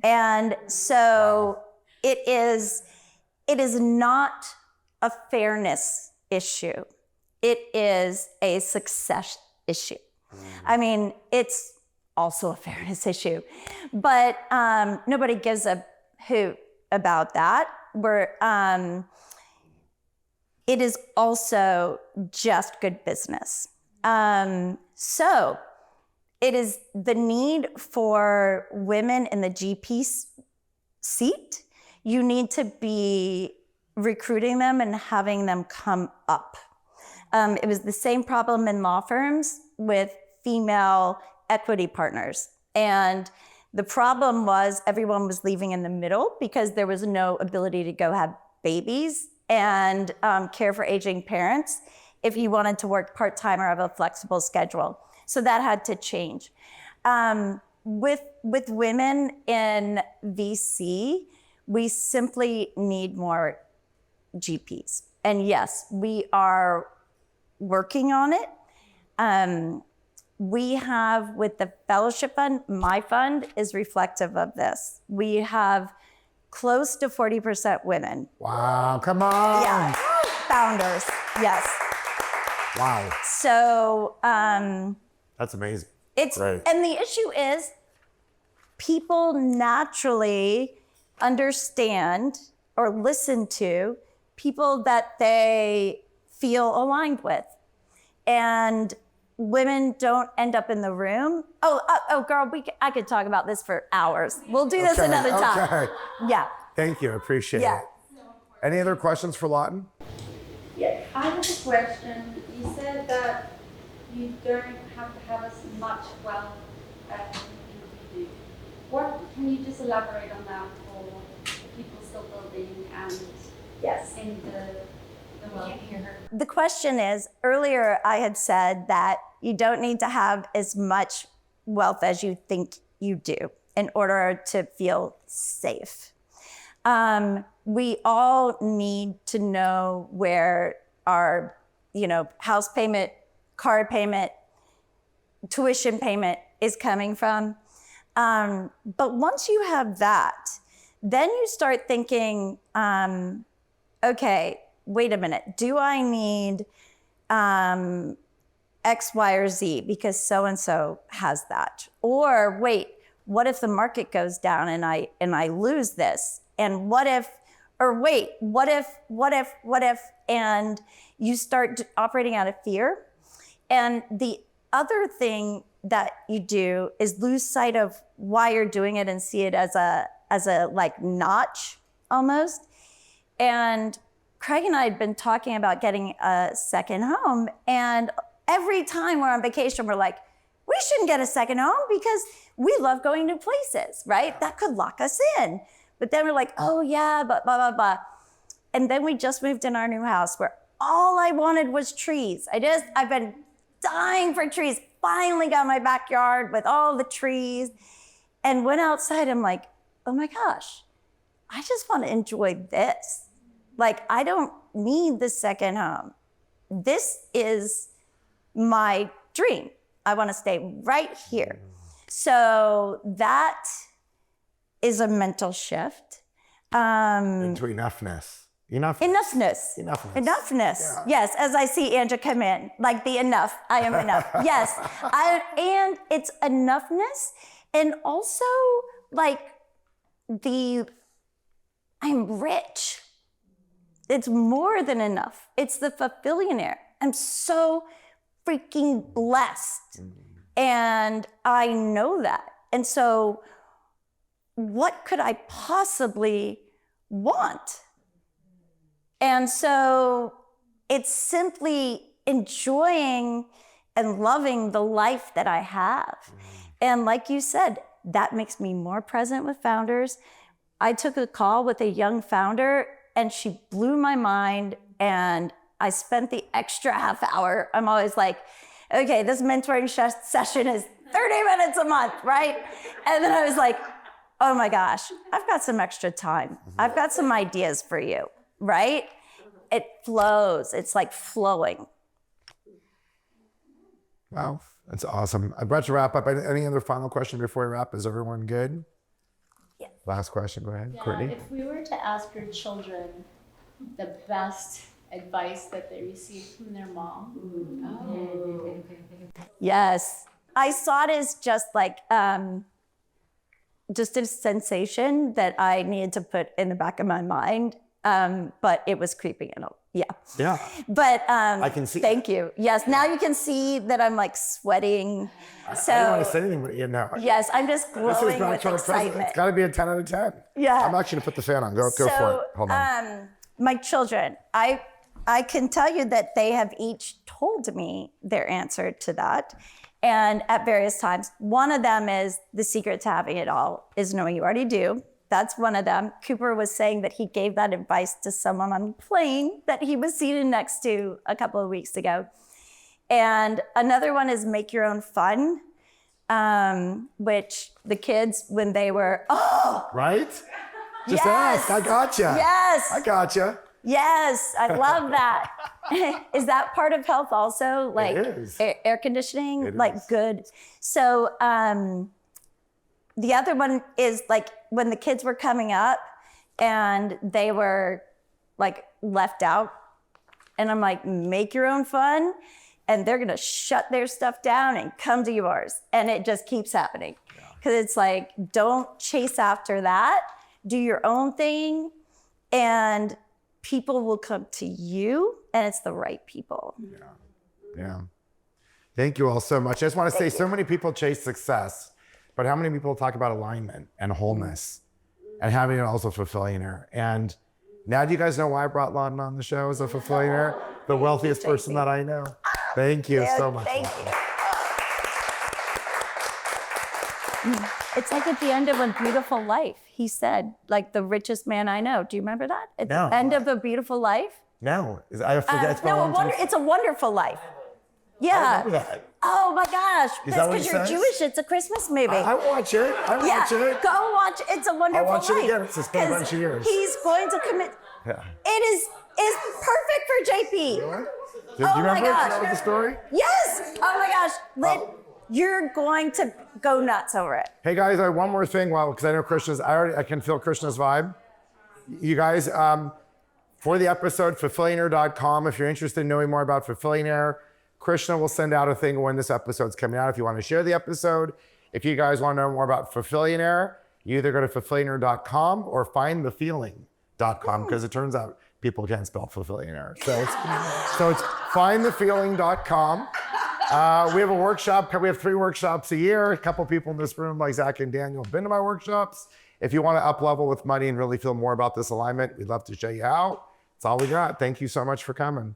And so it is not a fairness issue. It is a success issue. I mean, it's also a fairness issue, but nobody gives a hoot about that. It is also just good business. So it is the need for women in the GP seat. You need to be recruiting them and having them come up. It was the same problem in law firms with female equity partners. And the problem was everyone was leaving in the middle because there was no ability to go have babies and care for aging parents if you wanted to work part-time or have a flexible schedule. So that had to change. with women in VC, we simply need more GPs. And yes, we are working on it. We have, with the fellowship fund, my fund is reflective of this. We have close to 40% women.
Wow, come on.
Yeah, founders, yes.
Wow.
So
That's amazing.
it's,
Right.
and the issue is people naturally understand or listen to people that they feel aligned with. And women don't end up in the room. Oh, girl, I could talk about this for hours. We'll do this another time.
Okay.
Yeah.
Thank you. I appreciate
Yeah.
it. Any other questions for Lawton?
Yeah, I have a question. You said that you don't have to have as much wealth as you do. Can you just elaborate on that for people still building and
Yes.
in the wealth?
The question is, earlier I had said that you don't need to have as much wealth as you think you do in order to feel safe. We all need to know where our, house payment, car payment, tuition payment is coming from. But once you have that, then you start thinking, okay, wait a minute, do I need X, Y, or Z because so-and-so has that? Or wait, what if the market goes down and I lose this? And what if, and you start operating out of fear. And the other thing that you do is lose sight of why you're doing it and see it as a like notch almost. And Craig and I had been talking about getting a second home, and every time we're on vacation, we're like, we shouldn't get a second home because we love going to places, right? That could lock us in. But then we're like, oh yeah, but blah, blah, blah. And then we just moved in our new house where all I wanted was trees. I've been dying for trees. Finally got my backyard with all the trees and went outside. I'm like, oh my gosh, I just want to enjoy this. Like, I don't need the second home. This is my dream. I want to stay right here. So that is a mental shift.
Into enoughness.
Enoughness.
Yeah.
Yes, as I see Andrea come in, like the enough. I am enough. Yes. And it's enoughness. And also like I'm rich. It's more than enough. It's the Fulfillionaire. I'm so freaking blessed. And I know that. And so what could I possibly want? And so it's simply enjoying and loving the life that I have. And like you said, that makes me more present with founders. I took a call with a young founder and she blew my mind, and I spent the extra half hour. I'm always like, okay, this mentoring session is 30 minutes a month, right? And then I was like, oh my gosh, I've got some extra time. I've got some ideas for you, right? It flows. It's like flowing.
Wow, that's awesome. I'm about to wrap up. Any other final question before we wrap? Is everyone good?
Yeah.
Last question, go ahead, Courtney.
If we were to ask your children the best advice that they received from their mom.
Yes. I saw it as just like, just a sensation that I needed to put in the back of my mind. But it was creeping in. Yeah.
Yeah.
But
I can see.
Thank you. Yes. Now you can see that I'm like sweating. So
I don't want to say anything, but
yes, I'm just glowing with excitement.
It's got to be a 10 out of 10.
Yeah.
I'm actually gonna put the fan on. Go for it. Hold on.
My children, I can tell you that they have each told me their answer to that. And at various times, one of them is the secret to having it all is knowing you already do. That's one of them. Cooper was saying that he gave that advice to someone on the plane that he was seated next to a couple of weeks ago. And another one is make your own fun. which the kids, when they were,
Right? Just
yes,
ask. I gotcha.
Yes.
I gotcha.
Yes, I love that. Is that part of health also? Like
It is.
Air conditioning?
It
like
is.
good. So the other one is like when the kids were coming up and they were like left out. And I'm like, make your own fun. And they're gonna shut their stuff down and come to yours. And it just keeps happening. Because it's like, don't chase after that. Do your own thing. And people will come to you, and it's the right people.
Yeah. Thank you all so much. I just want to say so many people chase success, but how many people talk about alignment and wholeness and having it also Fulfillionaire? And now do you guys know why I brought Lawton on the show as a Fulfillionaire? The wealthiest person that I know. Thank you so much.
Thank
Lawton.
you. It's like at the end of A Beautiful Life, he said, like the richest man I know. Do you remember that? At
No.
the end of A Beautiful Life?
No, I forget. It's been a long time.
It's a Wonderful Life.
I
Yeah.
remember that.
Oh my gosh.
Is that
That's
what
because
he
you're
says?
Jewish. It's a Christmas movie.
I watch it. I watch it.
Go watch It's a Wonderful
watch
Life.
it again. It's been a bunch of
'Cause
years.
He's going to commit.
Yeah.
It is perfect for JP.
Really? Do
Oh
you
my
remember? Do you
gosh.
know the story?
Yes. Oh my gosh. Lynn, you're going to go nuts over it.
Hey guys, I have one more thing. Well, because I know Krishna's, I can feel Krishna's vibe. You guys, for the episode, Fulfillionaire.com. If you're interested in knowing more about Fulfillionaire, Krishna will send out a thing when this episode's coming out. If you want to share the episode, if you guys want to know more about Fulfillionaire, you either go to Fulfillionaire.com or findthefeeling.com, because it turns out people can't spell Fulfillionaire. So it's findthefeeling.com. We have a workshop. We have 3 workshops a year. A couple people in this room, like Zach and Daniel, have been to my workshops. If you want to up level with money and really feel more about this alignment, we'd love to show you how. That's all we got. Thank you so much for coming.